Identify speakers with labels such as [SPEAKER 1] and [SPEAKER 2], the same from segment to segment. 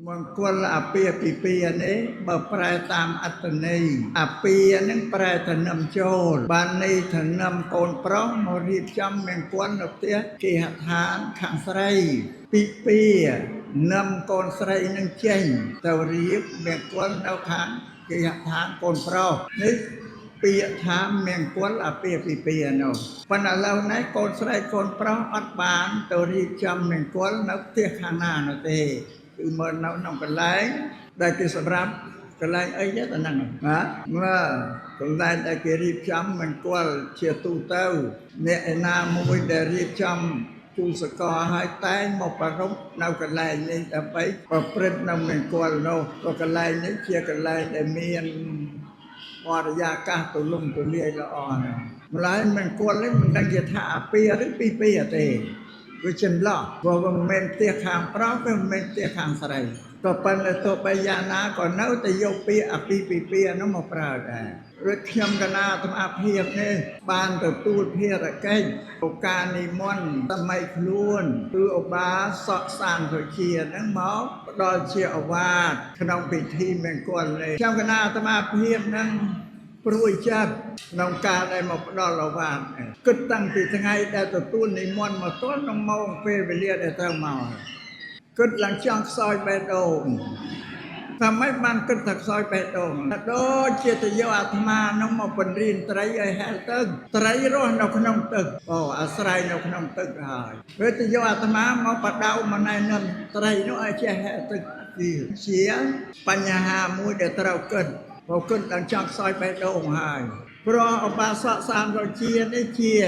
[SPEAKER 1] มงคลอาเปียปีเปียนี้บ่แปลตามอัตนัยอาเปียนั้นแปลถนำโจรบ้านนี้ถนำโกนปร้องมารีบจำมงคลนกเตี้ยกีหทานขังไสรปีเปียนำโกนไสรนึงเจงเตารีบมงคลเอาขังกีหทานโกนปร้องนี่เปียถามแมงกวนอาเปียปีเปียเนาะปัญหาเราไหนโกนไสรโกนปร้องอัดบานเตารีบจำแมงกวนนกเตี้ยข้างหน้าเนาะเต้คือมันเอาน้องกันไล่ได้ที่สำหรับกันไล่ไอ้ยัดนั่งนะเมื่อกันไล่ได้เกี่รีบจำมันกวนเชียตูเต้าเนี่ยไอ้นามวยได้รีบจำจูสกอให้แตงมาประรบน้องกันไล่นี่แต่ไปประพฤติน้องมันกวนเนาะก็กันไล่นี่เชียกันไล่ได้เมียนวารยากาตุลุ่มตุเลียละอ่อนเมื่อไรมันกวนเลยมันดังจะท่าเปียหรือปีเปียเตวิจิมล่ะว่ามันเป็นเตี้ยขางพร้อมเป็นเตี้ยขางสไรต่อไปเลยต่อไปยานาก่อนเนื้อแต่โยกปีอปีปีปีน้ำมาปราดรถเทียมกันนาทำอาเพียบเนี่ยบานตัวตูดเพียระแก่โอกานิมอนทำไมคล้วนคืออบาสะสานถอยเชียนั่งหมอดอเชียอวาดขนมปิทีแมงกวนเลยเทียมกันนาทำอาเพียบนั่งปรุยจัดน้องการได้มาดอลวานก็ตั้งปีทั้งไงได้ตัวตู้ในมอนมาต้นน้องมองเฟรเลียได้เท่าเมาก็หลังช่างซอยไปโดงทำให้มันก็ถักซอยไปโดงโดเจตโยอาตมาน้องมาปนรินไตรไอแฮลตึกไตรร้อนเราขนมตึกโอ้อาศัยเราขนมตึกหายเวทโยอาตมามาปัดดาวมาในนั้นไตรน้องไอเจแฮลตึกเสียปัญญามูเดตเราเกิดพอขึ้นหลังจากซอยไปโดงหายเพราะอบาสะสามเราเชียได้เชีย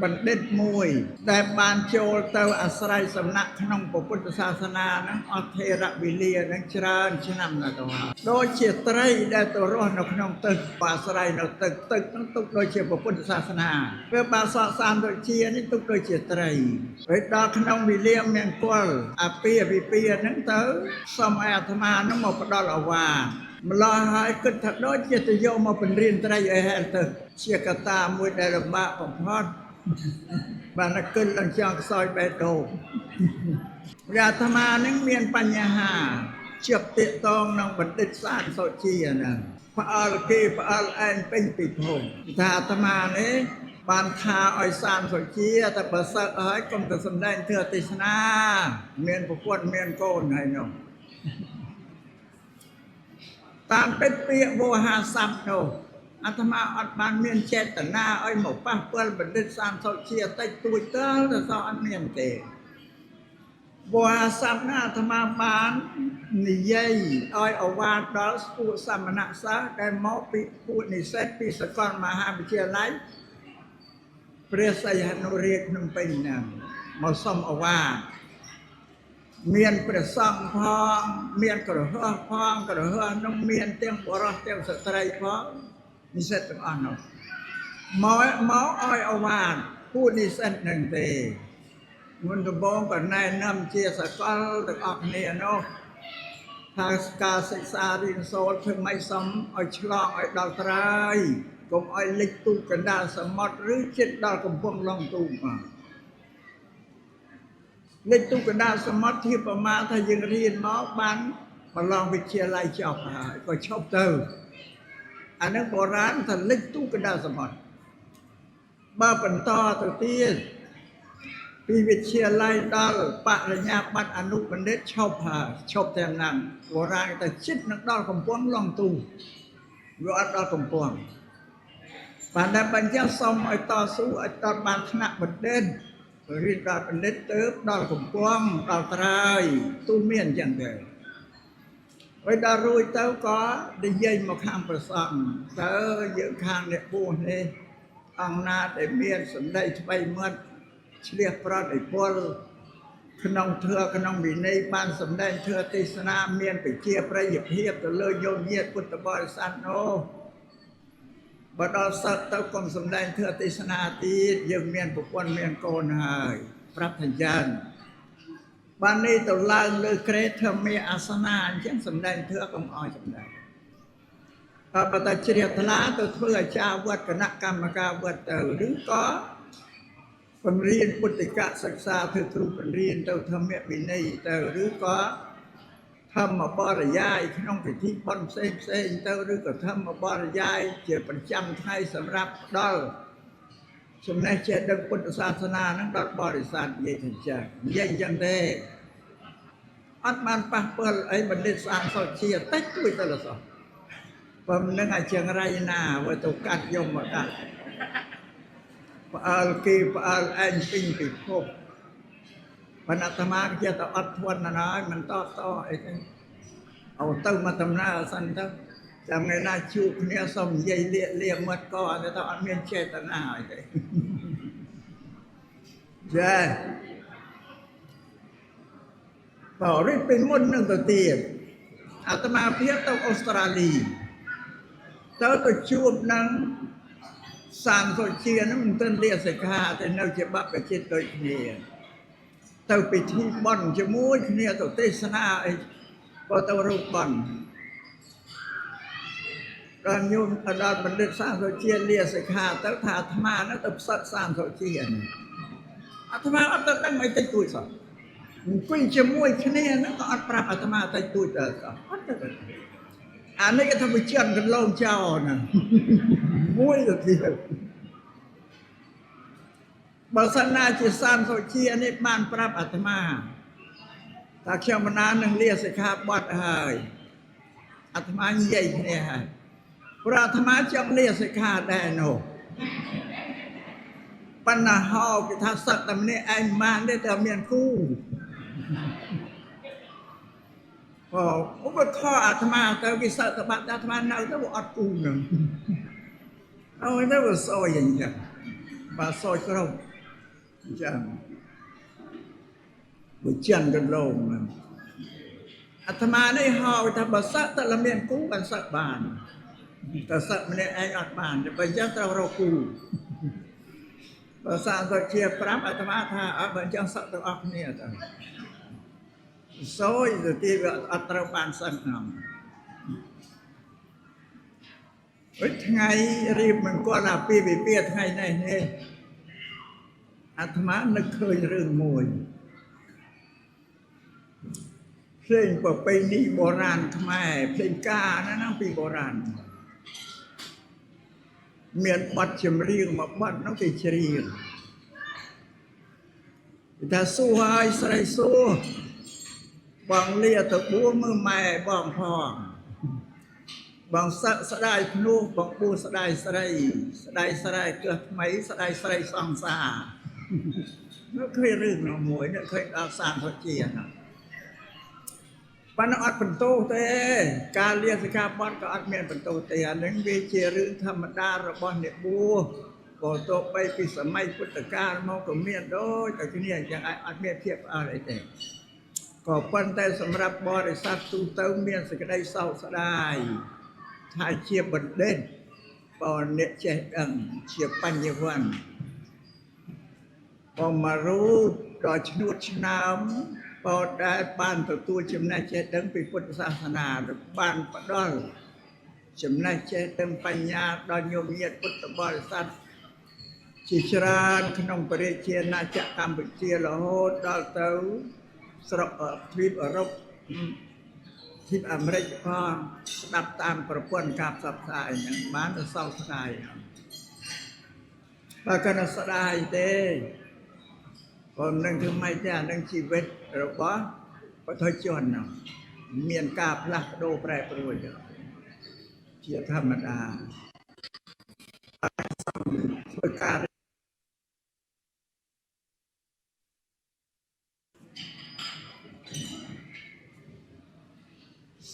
[SPEAKER 1] บันเด็ดมวยแต่บานโจลเตออาศัยสำนักขนมพุทธศาสนานั้นอเทระวิเลียนั้นเจริญชนะนะตัวโดยเชียไตรได้ตัวร้อนนขนมตึกอาศัยนตึกนั้นตุกโดยเชียพุทธศาสนาเพื่อบาสะสามเราเชียนี่ตุกโดยเชียไตรไอ้ดอกขนมวิเลียมเมียนกวลอาเปียวิเปียนั้นเตอสมัยอาตมานั้นมาประดอลวามลาหายก็ถัดโดยเจตโยมาเป็นเรียนไตรไอแฮลเตอเชียกตามวยได้ระบาของพอดบานขึ้นหลังจากซอยไปโตราธมานั่งเมียนปัญญาเชื่อเตะตองน้องบัณฑิตสารโซเชียนะพระอัลกีพระอัลแอนเป็นปิดหงถ้าอาตมาเนี่ยบานคาอ้อยสารโซเชียแต่ประเสริฐเอ้ยกรมแต่สำแดงเถื่อติสนาเมียนผู้คนเมียนโกนให้เนาะตามเป็นเปียโวหาสัมโนอาตมาอัดบานเมียนเจตนาไอ้หมกป้าเปิ้ลบันเดสามโซเชียใต้ตัวเต้าแต่สอนเมียนเตโวหาสัมนาอาตมาบานนิยัยไอ้อวาดอสปูสามนักษาได้หมอปีปูนิเซตปีสกรมหาวิทยาลัยเปรียสยานุเรียกนึงเป็นนั่งมาสมอวาเมียนประสังพองเมียนกระหัวพองกระหัวน้องเมียนเตียงบรอเตียงสตรีพองนิเสตต่างอันเนาะหมออ้อยอวานผู้นิเสตหนึ่งเตมันจะบอกกับนายนำเชียสกอลต่างอันเนี่ยเนาะทางการศึกษาเรียนโซลเพิ่งไม่ซ้ำอ้อยฉลองอ้อยดาวตรายกงอ้อยเล็กตู้กันดาสมอดหรือเช็ดดาวกำพวงลองตู้มาเล็กตู้กันดาสมอดที่ประมาณถ้ายังเรียนหมอบันมาลองไปเชียร์ไล่ชอบก็ชอบเติมอันนั้นโบราณท่านเล็กตู้กระดาษสมบัติบ้าปันต่อตัวเตี้ยปีวิเชียไล่ดอลปะระยะบัดอนุบันเดชชอบแทนนั่งโบราณแต่ชิดนักดอลกำปวงลองตู้รอดดอลกำปวงปานได้บรรยาสมไอต่อสู้ไอตอนบานขณะบัดเด่นเรียนดอลบันเดชเติบดอลกำปวงดอลตรายตู้เมียนอย่างเดิมไว้ดารุยเต้าก็ได้ยัยมาข้างประสังเต้าเยอะข้างเนี่ยปูนี่อังนาได้เมียนสมได้ไปเมื่อเชียร์พระได้พลขนมเถื่อขนมบีในบ้านสมได้เถื่อติสนาเมียนไปเชียร์พระหยิบเฮียบตัวเลยโยนเยียดพุทธบริษัทโนบัดอสัตเต้ากรมสมได้เถื่อติสนาตียังเมียนปุกวันเมียนโกนหายพระธัญญาบ้านนี้ตัวล่างเลยเกรทเธอมีอาสนะเช่นสำแดงเธอกำอ้อยสำแดงพระปฏิจจริยธละตัวเพื่อชาววัดคณะกรรมการวัดเตอหรือก็เป็นเรียนปุติกะศึกษาเธอครูเป็นเรียนเตอทำเมียวินัยเตอหรือก็ ทำมาบริยายน้องไปที่บอนเซ่เซ่เต้าหรือก็ทำมาบริยายเจ็บประจำไทยสำหรับดอลสมนัยเจดังพุทธศาสนานั้นดอลบริษัทเยี่ยงจังยังได้อัดมันปะเปิลไอ้บัณฑิตสารโซเชียลเต็มตัวตลอดผมนึกอาจารย์ไรนาว่าตุกัดยมว่าได้พระอัลกีพระอัลแอนปิงปิพบปนัตมาเกี่ยวกับอัดทวนนะมันต่อไอ้เอาเต้ามาทำหน้าสันทั้งจำไงหน้าชูเนี่ยสมใหญ่เลี้ยมัดก้อนแต่ต้องอันเมียนเชตนาไอ้ใช่ต่อริบเป็นมุ่นหนึ่งตัวเตียอาตมาเพียรต้องออสเตรเลียเต้าตัวชูบนั้นสารโซเชียลนั้นมันต้นเรียกสิขาแต่เราจะบับกับเช็ดตัวเนี่ยเต้าไปที่บอลจะมุ้ยเนี่ยตัวเตสนาไอ้พอเต้ารูปบอลการยุ่งอดาบันทึกสร้างโซเชียลเรียกสิขาเต้าถาธรรมานะต้องสักสร้างโซเชียลอาตมาอัตตั้งไม่ใจตุยสักกุยจะมุ้ยเนี่ยนะก็อัดปราบอาตมาใจตุยแต่สักอันนี้ก็ทำไปเชื่อมกันลงเจ้านะมุ้ยตัวเดียวบาสนาจิตสานโซเชียลนี่บ้านปราบอาตมาตาเขียวมานานหนึ่งเรียกสิครับบัดหายอาตมาใหญ่เนี่ยฮะพระอาตมาจำเรียกสิขาได้โนปัญหาหอบกิทัศน์แต่เนี่ยไอ้มานได้แต่เมียนคู่ผมก็ข้ออาตมาแต่กิสัตบัตอาตมาเอาแต่ว่าอัดกูหนึ่งเอาไว้ได้ว่าซอยอย่างเงี้ยบาซอยก็เราจังบุจันกันลงอาตมาได้ห่อแต่บาสัตแต่ละเมียนกู้กันสักบานแต่สักมันเนี่ยไอ้อัดบานจะไปยัดเรากู้ภาษาตะเคียบพระอาตมาท่าอับจังสักตัวอักเนี่ยจังโซ่จะตีแบบอัตราบานสักหน่อยไงรีบมันก็ลาปีเปียไงในนี่อาตมานึกเคยเรื่องมวยเพลงประเพณีโบราณทำไมเพลงกานะนั่งปีโบราณเมียนปัดเฉมรีงมาบัดน้องไปเฉรียงแต่สู้หายใส่สู้บางเลียตะบัวมือใหม่บางพองบางสดายพนุบางปูสดายสดายเกิดไหมสดายสองสาไม่เคยเรื่องน้องมวยเนี่ยเคยเอาสารทอเจียนะปันอัดเป็นโตเตการเรียนสิการบ้านก็อัดเมียนเป็นโตเตหนึ่งเวเจริญธรรมดาระบอนเนี่ยบัวก็โตไปปีสมัยพุทธกาลมองกับเมียนโดยแต่ที่นี่ยังอัดเมียนเทียบอะไรแต่ก็ปันแต่สำหรับบริษัทตูเติมเมียนสกัดได้เศร้าสดายถ้าเชียบบนเด่นปอนเนี่ยเจ็ดเชียบปัญญาวันพอมารู้ดอชนุดชนามพอได้บ้านตัวจำนายเจดังเป็นพุทธศาสนาบ้านปะดอลจำนายเจดังปัญญาดอนโยมเยียพุทธบริษัทชิชรานขนมปริเชียนาจักรรมปิเชียละโหดดอลเตาสระทวีปอรบที่อเมริกาดับตามประพนกับสับสายอย่างบ้านเศร้าสายบางคนสดายเด้คนหนึ่งทำไมจะหนึ่งชีวิตหรือว่าพระทศจนเมียนกาพลักโดแปรปรวนเชียธรรมดาประกาศ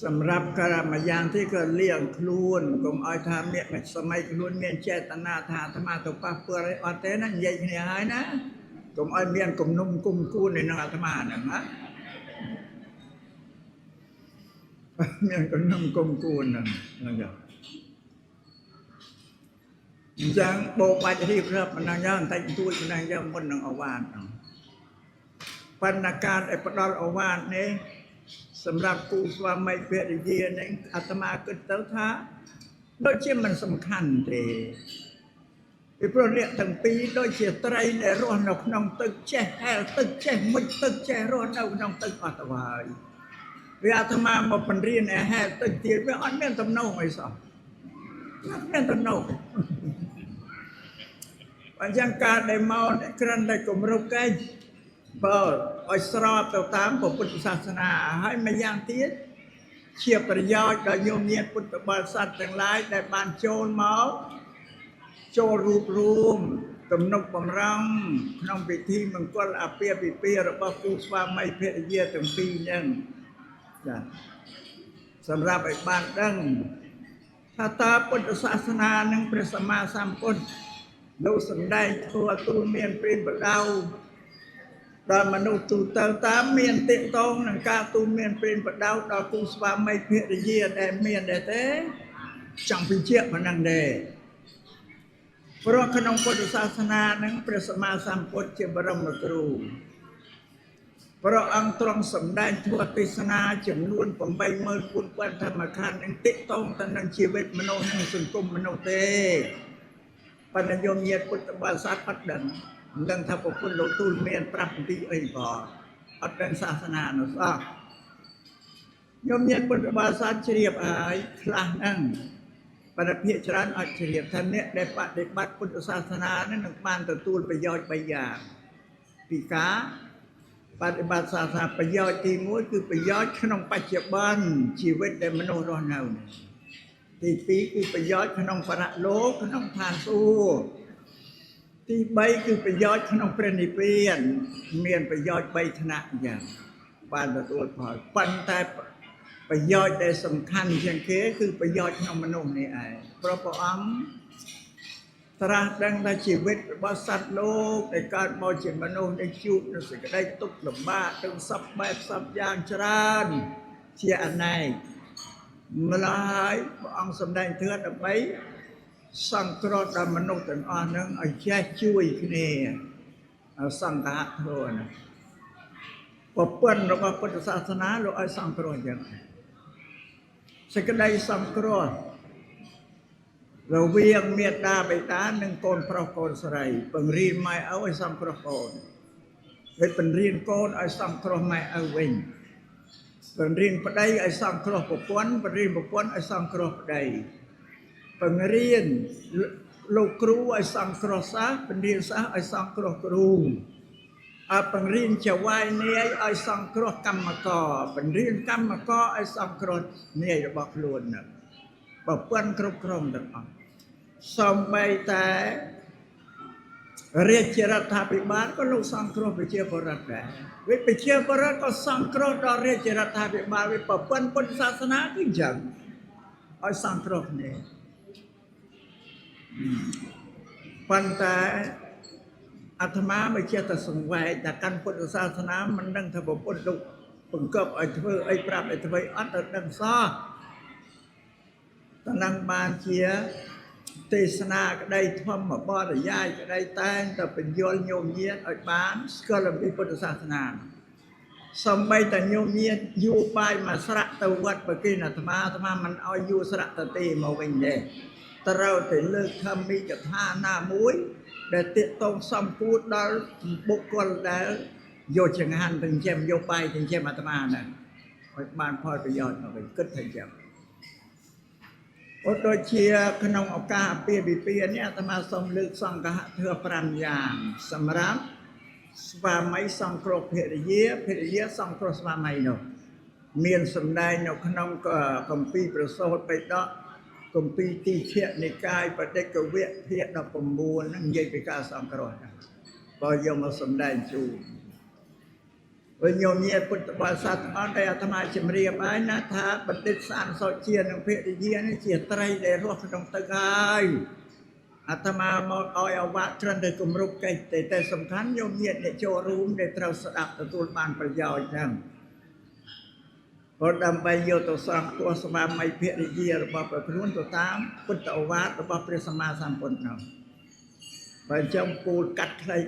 [SPEAKER 1] สำหรับกรรมยานที่เกิดเลี้ยงครูนกรมอ้อยทำเนี่ยสมัยครูนเมียนเจตนาธาธรรมะตุปะเปื่อยอันเต้นั้นใหญ่เนี่ยหายนะกรมอ้อยเมียนกรมนุ่มกุมคูนในนธรรมะนั่นนะเมียนกรมนุ่มกุมคูนนั่นนะครับจังโบกไปที่พระพนังย่างแต่งตัวพนังย่างบนนางอาวาสปัญญาการไอ้ประดอลอาวาสนี้สำหรับกูสวามัยเพียรเยียนอาตมาเกิดเต้าท้าโดยเชื่อมันสำคัญเลยเพราะเนี่ยตั้งปีโดยเชื่อไตรในร้อนนกน้องตึกแช่แห้ตึกแช่ไม่ตึกแช่ร้อนนกน้องตึกอัตวาย វាអាត្មាមកបញ្រៀនឯហេតុតិចទៀតវាអត់មានតំណងអីសោះអត់មានតំណងអញ្ចឹងការដែលមកគ្រាន់តែគម្រប់កិច្ចបើឲ្យស្របទៅតាមពុទ្ធសាសនាហើយម្យ៉ាងទៀតជាប្រយោជន៍ដល់ញោមញាតិពុទ្ធបរិស័ទទាំងឡាយដែលបានចូលមកចូលរួបរวมទំនុកបំរុងក្នុងពិធីមង្គលអាពាហ៍ពិពាហ៍របស់គូស្វាមីភរិយាទាំងពីរហ្នឹងចាសម្រាប់ឲ្យបានដឹងថាតើពុទ្ធសាសនានិងព្រះសម្មាសម្ពុទ្ធលោកសម្ដែងធ្វើទូលមានព្រានបដៅដល់មនុស្សទូទៅតាមមានតិតងនឹងការទូលមានព្រានបដៅដល់គូស្វាមីភរិយាដែលមានដែរទេចង់បញ្ជាក់ប៉ុណ្ណឹងដែរព្រោះក្នុងពុទ្ធសាសនានឹងព្រះសម្មាសម្ពុទ្ធជាបរមគ្រូព្រះអង្គទ្រង់សម្ដែងធ្វើទេសនាចំនួន84000ធម្មខណ្ឌនឹងតិតងទៅនឹងជីវិតមនុស្សនិងសង្គមមនុស្សទេប៉ុន្តែញោមញាតិពុទ្ធបរិស័ទអត់ដឹងមិនដឹងថាប្រពន្ធលោកទូលមានប្រាប់ពីអីផងអត់ដឹងសាសនានោះសោះញោមញាតិពុទ្ធបរិស័ទជ្រាបហើយខ្លះហ្នឹងបរិភាគច្រើនអត់ជ្រាបថាអ្នកដែលបដិបត្តិពុទ្ធសាសនានឹងបានទទួលប្រយោជន៍3យ៉ាងពីការបដិបត្តិសាសនាប្រយោជន៍ទី1គឺប្រយោជន៍ក្នុងបច្ចុប្បន្នជីវិតដែលមនុស្សរស់នៅទី2គឺប្រយោជន៍ក្នុងបរលោកក្នុងឋានសួគ៌ទី3គឺប្រយោជន៍ក្នុងព្រះនិព្វានមានប្រយោជន៍3ថ្នាក់យ៉ាងបានទទួលផលប៉ុន្តែប្រយោជន៍ដែលសំខាន់ជាងគេគឺប្រយោជន៍ក្នុងមនុស្សនេះឯងព្រោះព្រះអង្គត្រាស់ដឹងថាជីវិតរបស់សត្វលោកដែលកើតមកជាមនុស្សដែលជួបនឹងសេចក្តីទុក្ខលំបាកទាំងសពបែបសពយ៉ាងច្រើនជាអនេកម្ល៉េះហើយព្រះអង្គសម្ដែងធម៌ដើម្បីសង្គ្រោះដល់មនុស្សទាំងអស់នឹងឲ្យចេះជួយគ្នាសង្ឃៈធម៌ណាប្រពន្ធរបស់ពុទ្ធសាសនាលោកឲ្យសង្គ្រោះយ៉ាងសេចក្តីសង្គ្រោះរវាងមេត្តាបិតានិងកូនប្រុសកូនស្រីបង្រៀនម៉ែឪឲ្យសង្គ្រោះកូនហើយបង្រៀនកូនឲ្យសង្គ្រោះម៉ែឪវិញបង្រៀនប្តីឲ្យសង្គ្រោះប្រពន្ធបង្រៀនប្រពន្ធឲ្យសង្គ្រោះប្តីបង្រៀនលោកគ្រូឲ្យសង្គ្រោះសិស្សបង្រៀនសិស្សឲ្យសង្គ្រោះគ្រូបង្រៀនចៅវាយនាយឲ្យសង្គ្រោះកម្មករបង្រៀនកម្មករឲ្យសង្គ្រោះនាយរបស់ខ្លួនហ្នឹងប្រពន្ធគ្រប់គ្រងទាំងអស់សូម្បីតែរាជរដ្ឋាភិបាលក៏លោកសង្គ្រោះប្រជាពលរដ្ឋដែរវិប្រជាពលរដ្ឋក៏សង្គ្រោះដល់រាជរដ្ឋាភិបាលវិប្រពន្ធពុទ្ធសាសនាគឺអញ្ចឹងឲ្យសង្គ្រោះគ្នាប៉ុន្តែអាត្មាមិនចេះតែសង្វេគតែកាន់ពុទ្ធសាសនាមិនដឹងថាប្រពុតលោកបង្កប់ឲ្យធ្វើអីប្រាប់ឲ្យធ្វើអត់ទៅដឹងសោះតំណបានជាទេសនាក្តីធម្មបរិយាយក្តីតែងតែបញ្យល់ញោមញាតិឲ្យបានស្គាល់អំពីពុទ្ធសាសនាសូម្បីតែញោមញាតិយូរបាយមកស្រាក់ទៅវត្តប្រគិនអាត្មាមិនឲ្យយូរស្រាក់ទៅទេមកវិញទេត្រូវតែលើកធម្មិកថាណាមួយដែលទាក់ទងសំគួរដល់បុគ្គលដែលយកចង្ហាន់ទៅចិញ្ចឹមយកបាយចិញ្ចឹមអាត្មាហ្នឹងឲ្យបានផលប្រយោជន៍មកវិញគិតថាចឹងដូចជាក្នុងឱកាសអាពាហ៍ពិពាហ៍នេះអាត្មាសូមលើកសង្ឃៈធម៌5យ៉ាងសម្រាប់ស្វាមីសង្គ្រោះភរិយាសង្គ្រោះស្វាមីនោះមានសម្ដែងនៅក្នុងគម្ពីរប្រសូតបិដកគម្ពីរទីឃនិកាយបដិកវគ្គភាគ19ហ្នឹងនិយាយពីការសង្គ្រោះបើយកមកសម្ដែងជូនវិញញោមញាតិពុទ្ធបរិស័ទអត់តែអាត្មាជំរាបហើយណាថាបណ្ឌិតសានសុជានិងភរិយានេះជាត្រីដែលរស់ក្នុងទឹកហើយអាត្មាមកឲ្យអវៈត្រឹមតែគម្រប់កិច្ចតែសំខាន់ញោមញាតិអ្នកចូលរួមដែលត្រូវស្ដាប់ទទួលបានប្រយោជន៍ហ្នឹងព្រោះដើម្បីយកទៅសង្គ្រោះស្វាមីភរិយារបស់ព្រះខ្លួនទៅតាមពុទ្ធឱវាទរបស់ព្រះសម្មាសម្ពុទ្ធនោះបើចំពូលកាត់ខ្លីៗ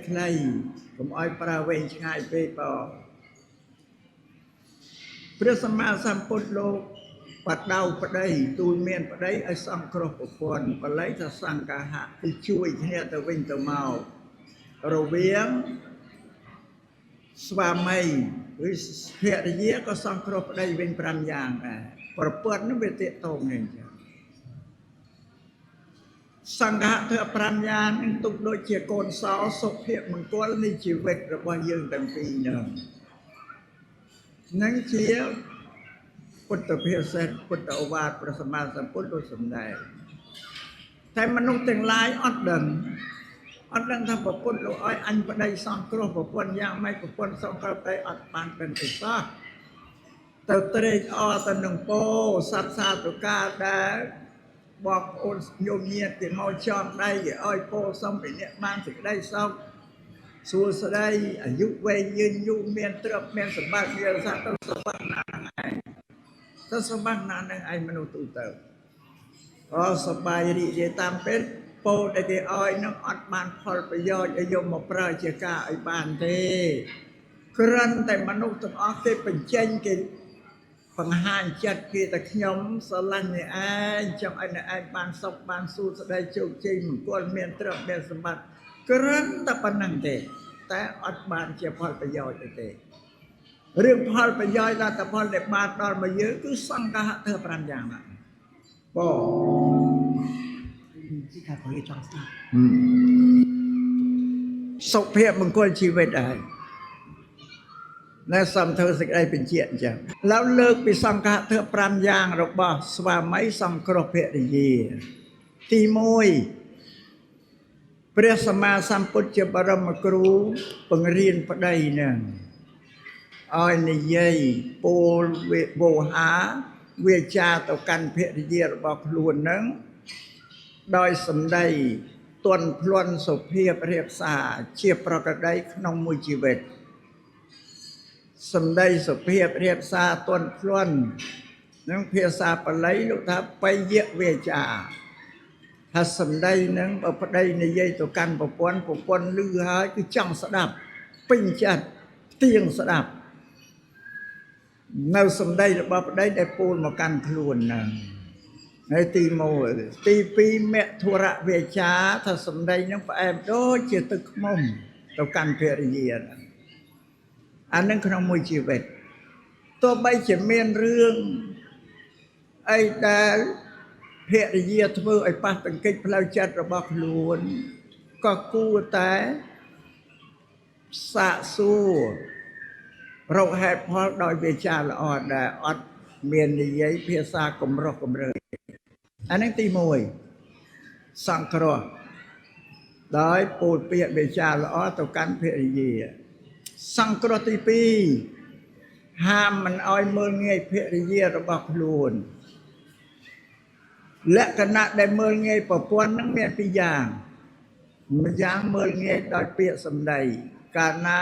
[SPEAKER 1] កុំឲ្យប្រើវែងឆ្ងាយពេកបងព្រះសម្មាសម្ពុទ្ធលោកបដៅប្តីទូលមានប្តីឲ្យសង្គ្រោះប្រពន្ធបល័យថាសង្កាហៈគឺជួយគ្នាទៅវិញទៅមករវាងស្វាមី វិភរិយាក៏សង្គ្រោះប្តីវិញ5យ៉ាងដែរប្រពន្ធនឹងវាទាក់ទងនឹងចឹងសង្ឃៈធ្វើ5យ៉ាងនឹងទុកដូចជាកូនសោសុភមង្គលនៃជីវិតរបស់យើងទាំងពីរនឹងជាពុទ្ធភាសិតពុទ្ធឱវាទព្រះសម្មាសម្ពុទ្ធដូចសម្ដែងតែមនុស្សទាំងឡាយអត់ដឹងថាប្រពន្ធលោកឲ្យអញប្តីសង្គ្រោះប្រពន្ធយ៉ាងម៉េចប្រពន្ធសង្គ្រោះតែអត់បានដឹងទេសោះទៅត្រេកអរទៅនឹងពោសត្វសាធុការដែលបងប្អូនញោមញាតិទាំងមកចំដៃគេឲ្យពោសុំពីអ្នកបានសេចក្តីសុខសួស្តីអាយុវែងយឺនយូរមានទ្រព្យមានសម្បត្តិមានសត្វទៅសម្បត្តិណានឹងឯងទៅសម្បត្តិណានឹងឯងមនុស្សទូទៅសប្បាយរីករាយតាមពិតពោដែលគេឲ្យនឹងអត់បានផលប្រយោជន៍ឲ្យយកមកប្រើជាការឲ្យបានទេគ្រាន់តែមនុស្សទាំងអស់គេបញ្ចេញគេបង្ហាញចិត្តគេតែខ្ញុំស្រឡាញ់អ្នកឯងចង់ឲ្យអ្នកឯងបានសុខបានសួស្តីជោគជ័យមង្គលមានទ្រព្យមានសម្បត្តិគ្រាន់តែប៉ុណ្ណឹងទេតែអត់បានជាផលប្រយោជន៍ទេរឿងផលប្រយោជន៍ដល់តែផលដែលបានដល់មកយើងគឺសង្ឃៈធ្វើ5យ៉ាងណាបងที่การขอเรียกจองทราบសុភមង្គលជីវិតហើយនៅសំធ្វើសេចក្តីបញ្ជាក់អញ្ចឹងแล้วលើកពីសង្ឃៈធ្វើ5យ៉ាងរបស់ស្វាមីសង្គ្រោះភរិយាទី1ព្រះសម្មាសម្ពុទ្ធជាបរមគ្រូបង្រៀនប្តីនឹងឲ្យនិយាយពោលវោហាវាចាទៅកាន់ភរិយារបស់ខ្លួននឹងដោយសម្ដីទន់ភ្លន់សុភាពរៀបសារជាប្រក្រតីក្នុងមួយជីវិតសម្ដីសុភាពរៀបសារទន់ភ្លន់នឹងភាសាបាលីលោកថាបយវាចាថាសម្ដីនឹងបើប្តីនិយាយទៅកាន់ប្រពន្ធឮហើយគឺចង់ស្ដាប់ពេញចិត្តទៀងស្ដាប់នៅសម្ដីរបស់ប្តីដែលពោលមកកាន់ខ្លួនហ្នឹងហើយទី1ទី2មធុរវាចាថាសម្ដីនឹងផ្អែមដូចជាទឹកឃ្មុំទៅកាន់ភរិយាអានឹងក្នុងមួយជីវិតទោះបីជាមានរឿងអីដែលភរិយាធ្វើឲ្យប៉ះទង្គិចផ្លូវចិត្តរបស់ខ្លួនក៏គួរតែសាកសួររកហេតុផលដោយវាចាល្អដែលអត់មាននិយាយភាសាកម្រោះកម្រើយអានឹងទី1សង្គ្រោះដោយពោលពាក្យវាចាល្អទៅកាន់ភរិយាសង្គ្រោះទី2ហាមមិនឲ្យមើលងាយភរិយារបស់ខ្លួនលក្ខណៈដែលមើលងាយប្រពន្ធនឹងមាន2យ៉ាងម្យ៉ាងមើលងាយដោយពាក្យសម្ដីកាលណា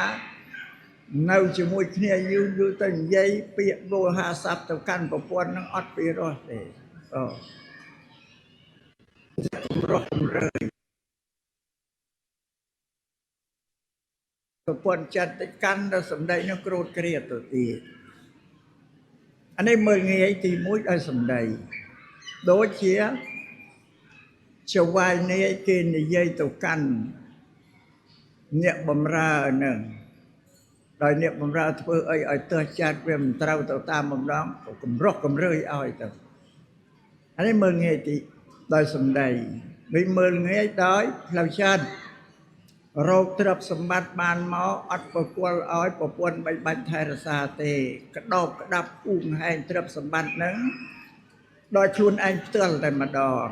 [SPEAKER 1] នៅជាមួយគ្នាយូរទៅនិយាយពាក្យវោហារស័ព្ទទៅកាន់ប្រពន្ធនឹងអត់ពីរោះទេកម្រោះកម្រើយប្រពន្ធចិត្តទៅកាន់ដល់សម្ដីនឹងក្រោតក្រៀតទៅទៀតអានេះមើលងាយទី1ដោយសម្ដីដូចជាចវាយនាយគេនិយាយទៅកាន់អ្នកបំរើនឹងដោយអ្នកបំរើធ្វើអីឲ្យទើសចាត់វាមិនត្រូវទៅតាមបំណងកម្រោះកម្រើយឲ្យទៅអានេះមើលងាយទីដោយសម្ដីវិញមើលងាយដោយផ្លូវចិត្តរោគទ្រព្យសម្បត្តិបានមកអត់ប្រគល់ឲ្យប្រពន្ធបាច់ថែរក្សាទេក្តោបក្តាប់អ៊ូងហែងទ្រព្យសម្បត្តិហ្នឹងដោយខ្លួនឯងផ្ទាល់តែម្ដង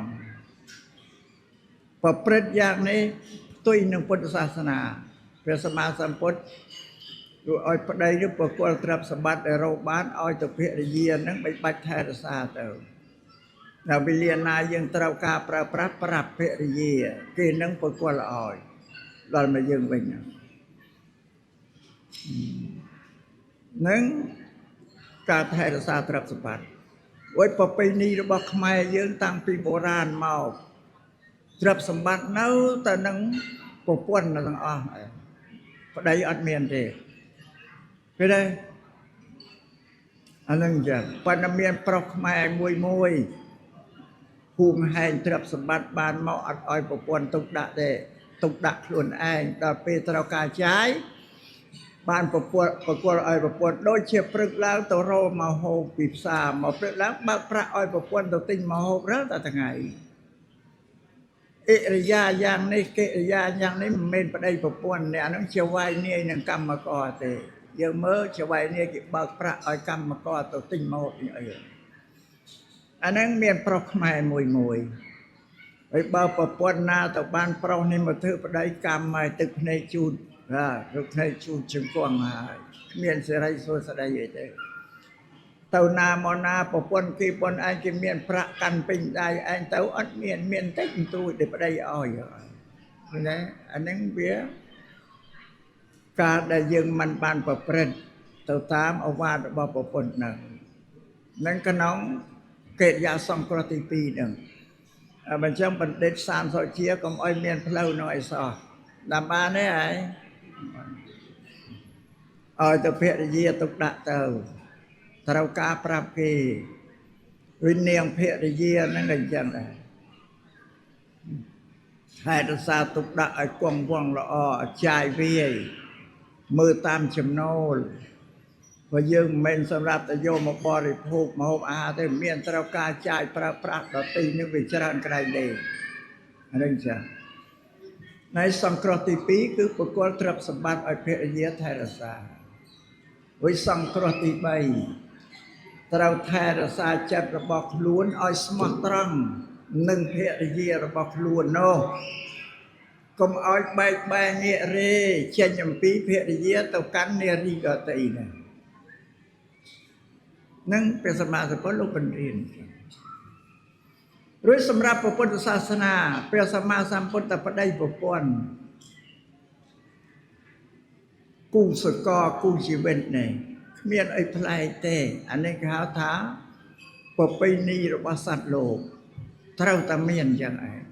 [SPEAKER 1] ប្រព្រឹត្តយ៉ាងនេះផ្ទុយនឹងពុទ្ធសាសនាព្រះសម្មាសម្ពុទ្ធឲ្យប្តីឬប្រគល់ទ្រព្យសម្បត្តិដែលរកបានឲ្យទៅភរិយាហ្នឹងបាច់ថែរក្សាទៅដល់វេលាណាយើងត្រូវការប្រើប្រាស់ប្រាប់ភរិយាគេនឹងប្រគល់ឲ្យដល់មកយើងវិញនឹងការថែរក្សាទ្រព្យសម្បត្តិអុយប្រពៃណីរបស់ខ្មែរយើងតាំងពីបុរាណមកទ្រព្យសម្បត្តិនៅតែនឹងប្រពន្ធទាំងអស់ប្តីអត់មានទេឃើញទេអានឹងចឹងប៉ុន្តែមានប្រុសខ្មែរមួយហួងហែងទ្រព្យសម្បត្តិបានមកអត់ឲ្យប្រពន្ធទុកដាក់ទេទុកដាក់ខ្លួនឯងដល់ពេលត្រូវការចាយ បានប្រពន្ធឲ្យប្រពន្ធដូចជាព្រឹកឡើងទៅរកមកហូបពីផ្សារមកព្រឹកឡើងបើកប្រាក់ឲ្យប្រពន្ធទៅទិញមកហូបរើតែថ្ងៃអិរិយាយ៉ាងនេះកិរិយាយ៉ាងនេះមិនមែនប្តីប្រពន្ធអ្នកហ្នឹងជាវាយនាយនឹងកម្មករទេយើងមើលជាវាយនាយគេបើកប្រាក់ឲ្យកម្មករទៅទិញមកហូបអីអាហ្នឹងមានប្រុសខ្មែរមួយហើយបើប្រពន្ធណាទៅបានប្រុសនេះមកធ្វើប្តីកម្មឲ្យទឹកភ្នែកជូតទឹកភ្នែកជូតជង្គង់ហើយគ្មានសេរីសួស្តីអីទេទៅណាមកណាប្រពន្ធគេប៉ុនឯងគេមានប្រាក់កាន់ពេញដៃឯងទៅអត់មានតិចបន្តួចđểប្តីឲ្យណាអាហ្នឹងវាការដែលយើងមិនបានប្រព្រឹត្តទៅតាមឱវាទរបស់ប្រពន្ធនឹងក្នុងកិរិយាសង្គ្រោះទី2ហ្នឹងបើចឹងបណ្ឌិតសានសុជាកុំអោយមានផ្លូវនោះអីសោះតាមបានទេហើយឲ្យទៅភរិយាទុកដាក់ទៅត្រូវការប្រាប់គេវិនាងភរិយាហ្នឹងអញ្ចឹងដែរហើយរសារទុកដាក់ឲ្យគង់វង្សល្អចាយវាយមើលតាមចំណូលព្រោះយើងមិនមែនសម្រាប់តែយកមកបរិភោគម្ហូបអាហារទេមានត្រូវការចាយប្រើប្រាស់ដទៃនឹងវាច្រើនក្រៃទេអានេះចាในសង្គ្រោះទី2គឺបុគ្គលទ្រព្យសម្បត្តិឲ្យភរិយាថែរក្សាវិសង្គ្រោះទី3ត្រូវថែរក្សាចិត្តរបស់ខ្លួនឲ្យស្មោះត្រង់នឹងភរិយារបស់ខ្លួននោះកុំឲ្យបែកបាក់ងាករេចេញអំពីភរិយាទៅកាន់នារីដទៃណានឹងព្រះសម្មាសម្ពុទ្ធលោកបញ្រៀនរួចសម្រាប់ពុទ្ធសាសនាព្រះសម្មាសម្ពុទ្ធប្តីប្រពន្ធគូសកលគូជីវិតនេះគ្មានអីប្លែកទេអានេះគេហៅថាប្រពៃណីរបស់សត្វលោកត្រូវតែមានយ៉ាងឯង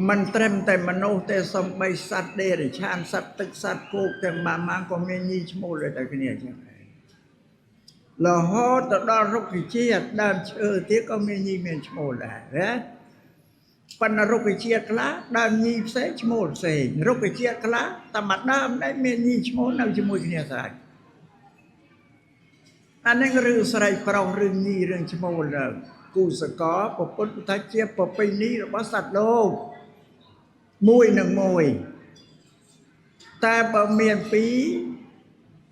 [SPEAKER 1] មិនត្រឹមតែមនុស្សទេសំបីសត្វដេរឆានសត្វទឹកសត្វគោកទាំងម៉ាក៏មានញីឈ្មោះដូចតែគ្នាចឹងរហូតទៅដល់រុក្ខជាតិដើមឈើទៀតក៏មានញីមានឈ្មោះដែរណាប៉ុន្តែរុក្ខជាតិខ្លះដើមញីផ្សេងឈ្មោះផ្សេងរុក្ខជាតិខ្លះតែមួយដើមដែរមានញីឈ្មោះនៅជាមួយគ្នាស្រេចអានេះរឿងស្រីប្រុសរឿងញីរឿងឈ្មោះលើគូសកលពុទ្ធថាជាប្រពៃណីរបស់សត្វលោកមួយនឹងមួយតែបើមានពីរ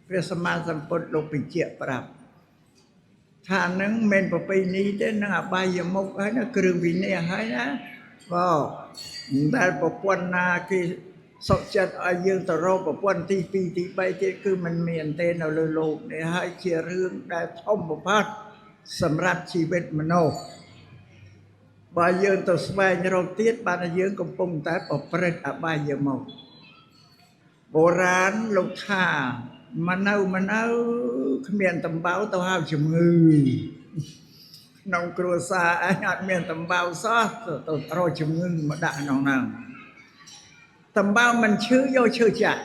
[SPEAKER 1] ព្រះសម្មាសម្ពុទ្ធលោកបញ្ជាក់ប្រាប់ថានឹងមិនប្រពៃណីទេនឹងអបាយមុខហើយណាគ្រឿងវិន័យហើយណាបើតែប្រពន្ធណាគេសុខចិត្តឲ្យយើងទៅរកប្រពន្ធទី2ទី3ទៀតគឺมันមានទេនៅលើโลกនេះហើយជារឿងដែលធំបំផុតសម្រាប់ជីវិតមនុស្សបើយើងទៅស្វែងរកទៀតបានតែយើងកំពុងតែប្រព្រឹត្តអបាយមុខបុរាណលោកថាមកនៅគ្មានតំបៅទៅហៅជំងឺក្នុងគ្រួសារអញអត់មានតំបៅសោះទៅរកជំងឺមកដាក់ក្នុងហ្នឹងតំបៅមិនឈឺយកឈើចាក់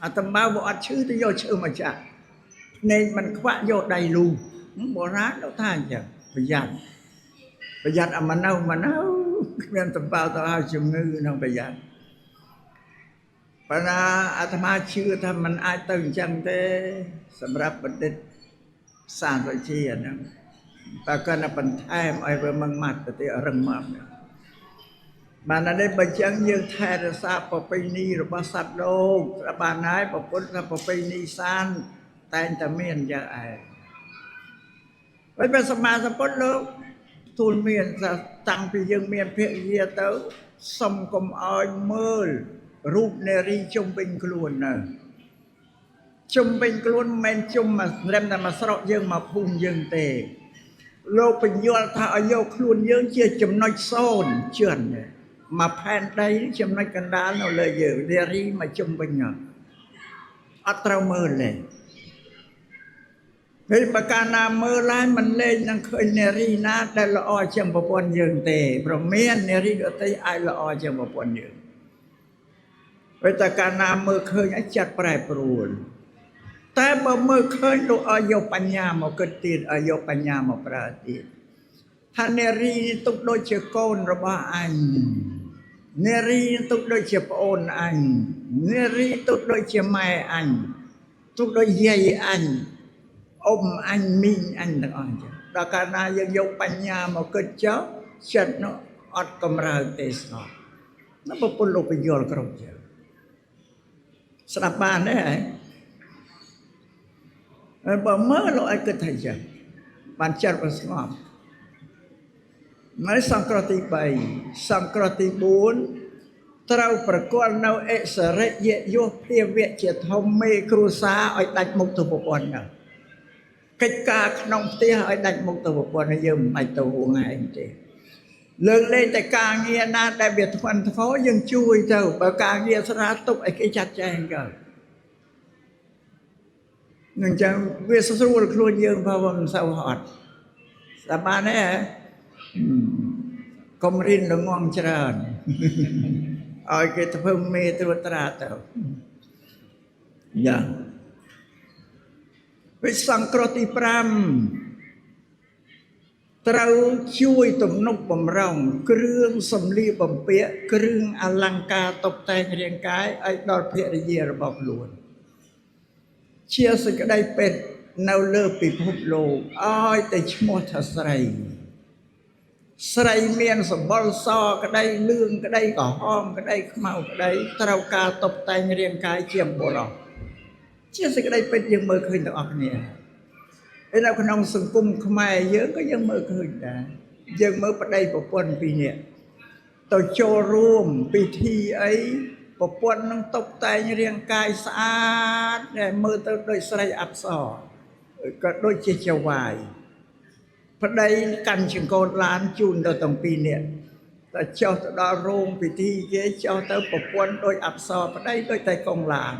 [SPEAKER 1] អាតំបៅបើអត់ឈឺទៅយកឈើមកចាក់ភ្នែកមិនខ្វាក់យកដៃលូបុរាណលោកថាអញ្ចឹងប្រយ័ត្នអាមកនៅគ្មានតំបៅទៅហៅជំងឺក្នុងប្រយ័ត្នប៉ុន្តែអាត្មាជឿថាมันអាចទៅអញ្ចឹងទេសម្រាប់បណ្ឌិតសានសុជាហ្នឹងតែគាត់តែបន្ថែមឲ្យវាមិនម៉ាត់ទៅទៀតរឹងមាំបានតែបើអញ្ចឹងយើងថែរក្សាប្រពៃណីរបស់សត្វលោកបានហើយប្រពុទ្ធថាប្រពៃណីសានតែងតែមានយ៉ាងឯងហើយព្រះសម្មាសម្ពុទ្ធលោកទូលមានតាំងពីយើងមានភរិយាទៅសុំកុំឲ្យមើលរូបនារីជុំវិញខ្លួននៅជុំវិញខ្លួនមិនមែនជុំមកត្រឹមតែមកស្រកយើងមកភូមិយើងទេលោកបញ្យល់ថាឲ្យយកខ្លួនយើងជាចំណុច0ជឿនមកផែនដីចំណុចកណ្ដាលនៅលើយើងនារីមកជុំវិញអត់ត្រូវមើលទេពេលប្រការណាមើលឡើងមិនលេងនឹងឃើញនារីណាដែលល្អជាងប្រពន្ធយើងទេព្រមមាននារីដទៃអាចល្អជាងប្រពន្ធយើងពេលតែកាលណាមើលឃើញឲ្យចិត្តប្រែប្រួលតែបើមើលឃើញលោកឲ្យយកបញ្ញាមកគិតទៀតឲ្យយកបញ្ញាមកប្រើទៀតថានារីទុកដូចជាកូនរបស់អញ នារីទុកដូចជាប្អូនអញនារីទុកដូចជាម៉ែអញទុកដូចយាយអញអ៊ំអញមីងអញទាំងអស់ចឹងដល់កាលណាយើងយកបញ្ញាមកគិតចុះចិត្តនោះអត់កម្រើកទេស្ងប់នោះប្រពន្ធលោកបញ្យល់គ្រប់ចឹងស្ដាប់បានទេហើយបើមើលលោកឲ្យគិតថាចឹងបានចិត្តវាស្ងប់នៅសង្គ្រោះទី3សង្គ្រោះទី4ត្រូវប្រគល់នៅអិសរិយយុភាវៈជាធំមេគ្រួសារឲ្យដាច់មុខទៅប្រពន្ធហ្នឹងកិច្ចការក្នុងផ្ទះឲ្យដាច់មុខទៅប្រពន្ធយើងមិនបាច់ទៅហួងឯងទេលើកលែងតែការងារណាដែលវាធ្ងន់ធ្ងរយើងជួយទៅបើការងារស្រាលទុកឲ្យគេចាត់ចែងទៅនឹងចឹងវាស្រួលខ្លួនយើងបើមិនសូវហត់ស្ដាប់បានទេកុំរៀនល្ងងច្រើនឲ្យគេធ្វើមេត្រួតត្រាទៅយ៉ាវិសង្គ្រោះទី5ត្រូវជួយទំនុកបំរុងគ្រឿងសម្លៀកបំពាក់គ្រឿងអលង្ការតុបតែងរាងកាយឲ្យដល់ភរិយារបស់ខ្លួនជាសេចក្តីពេតនៅលើពិភពលោកឲ្យតែឈ្មោះថាស្រីស្រីមានសម្បុរសក្តីលឿងក្តីក្រហមក្តីខ្មៅក្តីត្រូវការតុបតែងរាងកាយជាបុរសជាសេចក្តីពេតយើងមើលឃើញទាំងអស់គ្នាហើយនៅក្នុងសង្គមខ្មែរយើងក៏យើងមើលឃើញដែរយើងមើលប្តីប្រពន្ធពីរនាក់ទៅចូលរួមពិធីអីប្រពន្ធនឹងតុបតែងរាងកាយស្អាតដែលមើលទៅដូចស្រីអប្សរក៏ដូចជាចៅវាយប្តីកាន់ចង្កូតឡានជូនទៅទាំងពីរនាក់តែចុះទៅដល់រោងពិធីគេចុះទៅប្រពន្ធដូចអប្សរប្តីដូចតែកងឡាន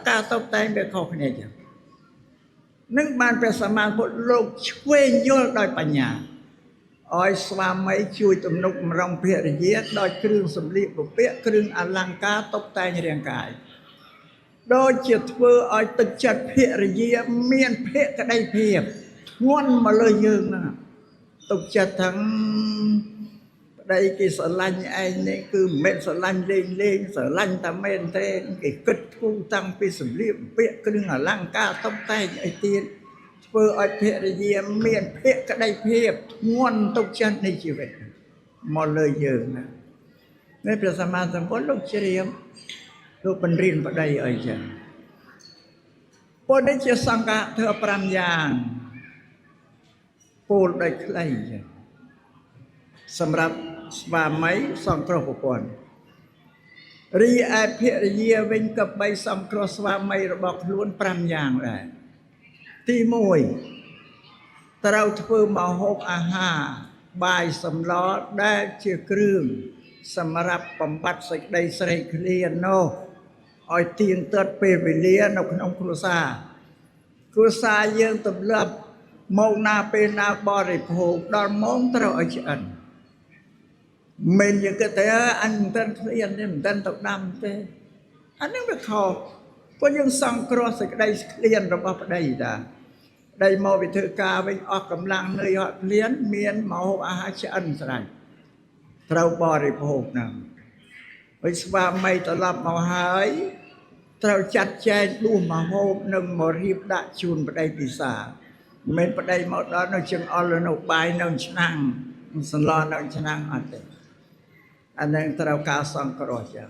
[SPEAKER 1] ការតុបតែងវាខុសគ្នាចឹងនឹងបានព្រះសម្មាសម្ពុទ្ធលោកឆ្វេងយល់ដោយបញ្ញាឲ្យស្វាមីជួយទំនុកម្រងភរិយាដោយគ្រឿងសម្លៀកបំពាក់គ្រឿងអលង្ការតុបតែងរាងកាយដូចជាធ្វើឲ្យទឹកចិត្តភរិយាមានភក្តីភាពធ្ងន់មកលើយើងណាទុកចិត្តទាំងប្តីគេស្រឡាញ់ឯងនេះគឺមិនមែនស្រឡាញ់លេងស្រឡាញ់តែមែនទេគេគិតគូរតាំងពីសម្លៀកបំពាក់គ្រឿងអលង្ការតុបតែងអីទៀតធ្វើឲ្យភរិយាមានភក្តីភាពធ្ងន់ទុកចិត្តនៃជីវិតមកលើយើងណានេះព្រះសម្មាសម្ពុទ្ធលោកជ្រាបលោកបញ្រៀនប្តីអីចឹងពុទ្ធនេះជាសង្ឃៈធ្វើ5យ៉ាងពោលដោយខ្លីចឹងសម្រាប់ស្វាមីសង្គ្រោះប្រពន្ធរីឯភរិយាវិញក៏បីសង្គ្រោះស្វាមីរបស់ខ្លួន5យ៉ាងដែរទី1ត្រូវធ្វើម្ហូបអាហារបាយសម្លដែលជាគ្រឿងសម្រាប់បំបត្តិសេចក្តីស្រេកឃ្លាននោះឲ្យទៀងទាត់ពេលវេលានៅក្នុងគ្រួសារយើងទម្លាប់មកណាពេលណាបរិភោគដល់ម៉ោងត្រូវឲ្យឆ្អិនមិនយើងគិតថាអញមិនទាន់ឃ្លានទេមិនទាន់ទៅដាំទេអានេះវាខុសព្រោះយើងសង្គ្រោះសេចក្តីឃ្លានរបស់ប្តីតាប្តីមកវិធ្វើការវិញអស់កម្លាំងនឿយហត់ឃ្លានមានម្ហូបអាហារឆ្អិនស្រេចត្រូវបរិភោគហ្នឹងហើយស្វាមីត្រឡប់មកហើយត្រូវចាត់ចែងដួសម្ហូបនិងមករៀបដាក់ជូនប្តីពិសាមិនប្តីមកដល់នៅចង្អុលនៅបាយនៅឆ្នាំងសន្លនៅឆ្នាំងអត់ទេអានឹងត្រូវការសង្គ្រោះចឹង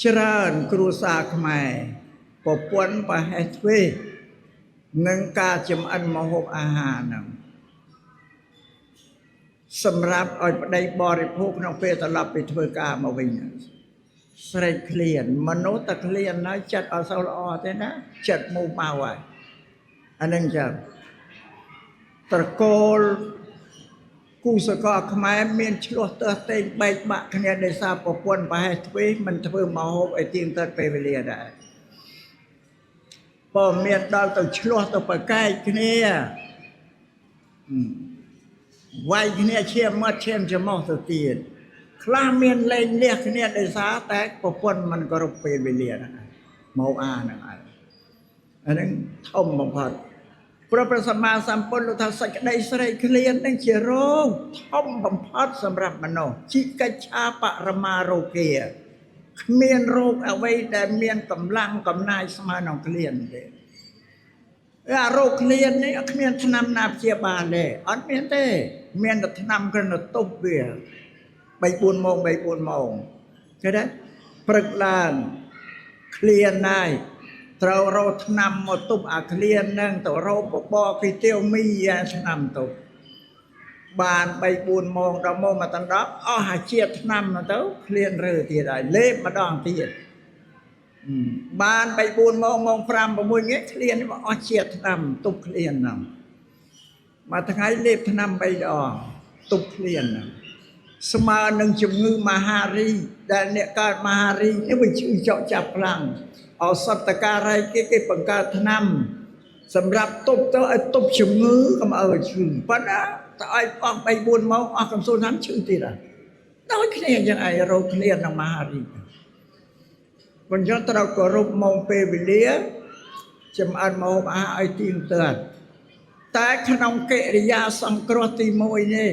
[SPEAKER 1] ច្រើនគ្រួសារខ្មែរប្រពន្ធប្រហែសទ្វេនឹងការចំអិនម្ហូបអាហារហ្នឹងសម្រាប់ឲ្យប្តីបរិភោគក្នុងពេលត្រឡប់ពីធ្វើការមកវិញស្រេកឃ្លានមនុស្សតែឃ្លានហើយចិត្តអត់សូវល្អទេណាចិត្តមូម៉ៅហើយអានឹងចឹងត្រកូលគូសកលខ្មែរមានឆ្លោះទើសតេងបែកបាក់គ្នាដោយសារប្រពន្ធប្រហែសទ្វេមិនធ្វើម្ហូបឲ្យទៀងទាត់ពេលវេលាដែរបើមានដល់ទៅឆ្លោះទៅប្រកែកគ្នាវាយគ្នាឈាមមាត់ឈាមច្រមុះទៅទៀតខ្លះមានលែងលះគ្នាដោយសារតែប្រពន្ធមិនគោរពពេលវេលាហ្នឹងមកអាហ្នឹងហើយអាហ្នឹងធំបំផុត ព្រះសម្មាសម្ពុទ្ធលោកថាសេចក្តីស្រេកឃ្លាននឹងជារោគធំបំផុតសម្រាប់មនុស្សជីកិច្ឆាបរមារោគាគ្មានរោគអ្វីដែលមានកម្លាំងកំណាយស្មើនឹងឃ្លានទេអារោគឃ្លាននេះគ្មានថ្នាំណាព្យាបាលទេអត់មានទេមានតែថ្នាំគ្រាន់តែទប់វា3-4 ម៉ោងគេដែរព្រឹកឡើងឃ្លានណាយត្រូវរកថ្នាំមកទប់អាឃ្លានហ្នឹងទៅរកបបរគុយទាវមីអាថ្នាំទៅបាន3-4 ម៉ោងដល់ម៉ោងមកដល់អស់អាជាតិថ្នាំទៅឃ្លានរើទៀតហើយលេបម្ដងទៀតបាន3-4 ម៉ោងម៉ោង5-6ងាឃ្លានមកអស់ជាតិថ្នាំទប់ឃ្លានហ្នឹងមួយថ្ងៃលេបថ្នាំ3 ដងទប់ឃ្លានហ្នឹងស្មើនឹងជំងឺមហារីកដែលអ្នកកើតមហារីកនេះវាឈឺចុកចាប់ខ្លាំងឱសថការីគេបង្កើតថ្នាំសម្រាប់ទប់ទៅឲ្យទប់ជំងឺកុំឲ្យឈឺប៉ុន្តែតើឲ្យអស់3-4 ម៉ោងអស់កំសួលថ្នាំឈឺទៀតហើយដូចគ្នាអញ្ចឹងឯងរោគឃ្លាននឹងមហារីកបញ្ចុះត្រូវគោរពម៉ោងពេលវេលាចំអិនម្ហូបអាហារឲ្យទៀងទាត់តែក្នុងកិរិយាសង្គ្រោះទី1នេះ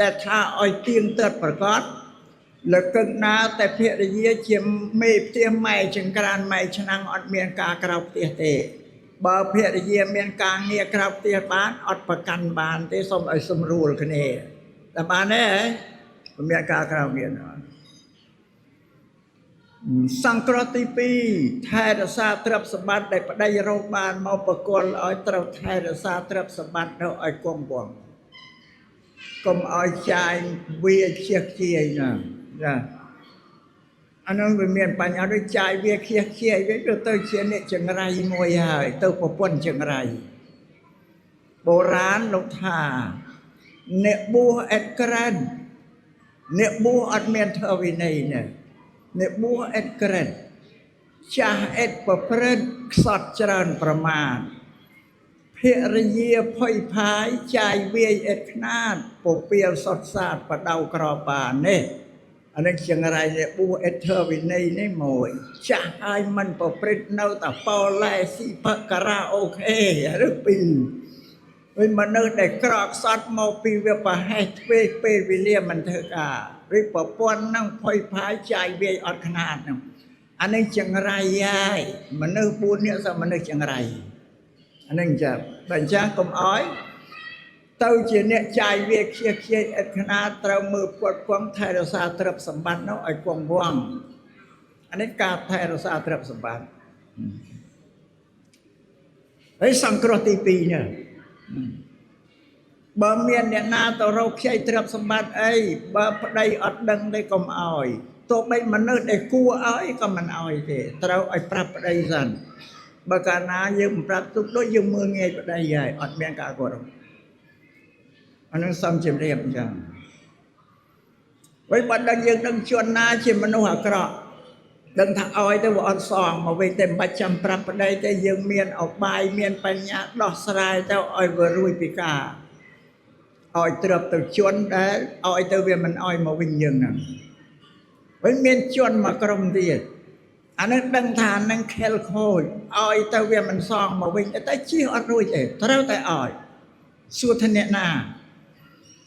[SPEAKER 1] ដែលថាឲ្យទៀងទាត់ប្រកបលើកឹកណាតែភរិយាជាមេផ្ទះម៉ែចង្ក្រានម៉ែឆ្នាំងអត់មានការក្រៅផ្ទះទេបើភរិយាមានការងារក្រៅផ្ទះបានអត់ប្រកាន់បានទេសូមឲ្យសម្រួលគ្នាតែបានទេមានការក្រៅងារសង្គ្រោះទី2ថែរក្សាទ្រព្យសម្បត្តិដែលប្តីរកបានមកប្រគល់ឲ្យត្រូវថែរក្សាទ្រព្យសម្បត្តិទៅឲ្យគង់វង្សកុំឲ្យចាយវាខ្ជិះខ្ជាយណាចាអានោះវាមានបញ្ហាដូចចាយវាខ្ជិះខ្ជាយវាទៅជាអ្នកចង្រៃមួយហើយទៅប្រពន្ធចង្រៃបុរាណលោកថាអ្នកបួសអិតក្រិនអ្នកបួសអត់មានធ្វើវិន័យណាអ្នកបួសអិតក្រិនចាស់អិតប្រព្រឹត្តខ្សត់ច្រើនប្រមាណភរិយាភ័យផាយចាយវាយអិតខ្នាតពពាលសុតសាតបដៅក្របានេះអានេះចង្រៃអ្នកបួសអិតធ្វើវិន័យនេះមួយចាស់ហើយមិនប្រព្រឹត្តនៅតែប៉ឡែស៊ីផឹកការ៉ាអូខេឬពីរវិញមនុស្សដែលក្រក់ខ្សត់មកពីវាប្រហែសទ្វេពេលវេលាមិនធ្វើការឬប្រពន្ធនឹងភ័យផាយចាយវាយអត់ខ្នាតហ្នឹងអានេះចង្រៃហើយមនុស្ស4នាក់សមនុស្សចង្រៃអានេះចាំបើអញ្ចឹងកុំអោយទៅជាអ្នកចាយវាខ្ជិះខ្ជាយឥតខ្នាតត្រូវមើលគាត់គង់ថែរក្សាទ្រព្យសម្បត្តិនោះឲ្យគង់វង្សអានេះការថែរក្សាទ្រព្យសម្បត្តិហើយសង្គ្រោះទី2នេះបើមានអ្នកណាទៅរកខ្ចីទ្រព្យសម្បត្តិអីបើប្តីអត់ដឹងទេកុំអោយទោះបីមនុស្សដែលគួរអោយក៏មិនអោយទេត្រូវឲ្យប្រាប់ប្តីសិនបើកាលណាយើងមិនប្រាប់ទុកដូចយើងមើលងាយប្តីហើយអត់មានការគោរពអានឹងសំជំរាបអញ្ចឹងវិញបើដឹងយើងដឹងជួនណាជាមនុស្សអាក្រក់ដឹងថាអោយទៅវាអត់សងមកវិញតែមិនបាច់ចាំប្រាប់ប្តីទេយើងមានអបាយមានបញ្ញាដោះស្រាយទៅឲ្យវារួចពីការឲ្យត្រឹបទៅជន់ដែលឲ្យទៅវាមិនឲ្យមកវិញយើងហ្នឹងវិញមានជន់មកក្រុមទៀតអានឹងដឹងថានឹងខិលខូចឲ្យទៅវាមិនសងមកវិញតែជិះអត់រួចទេត្រូវតែឲ្យសួរថាអ្នកណា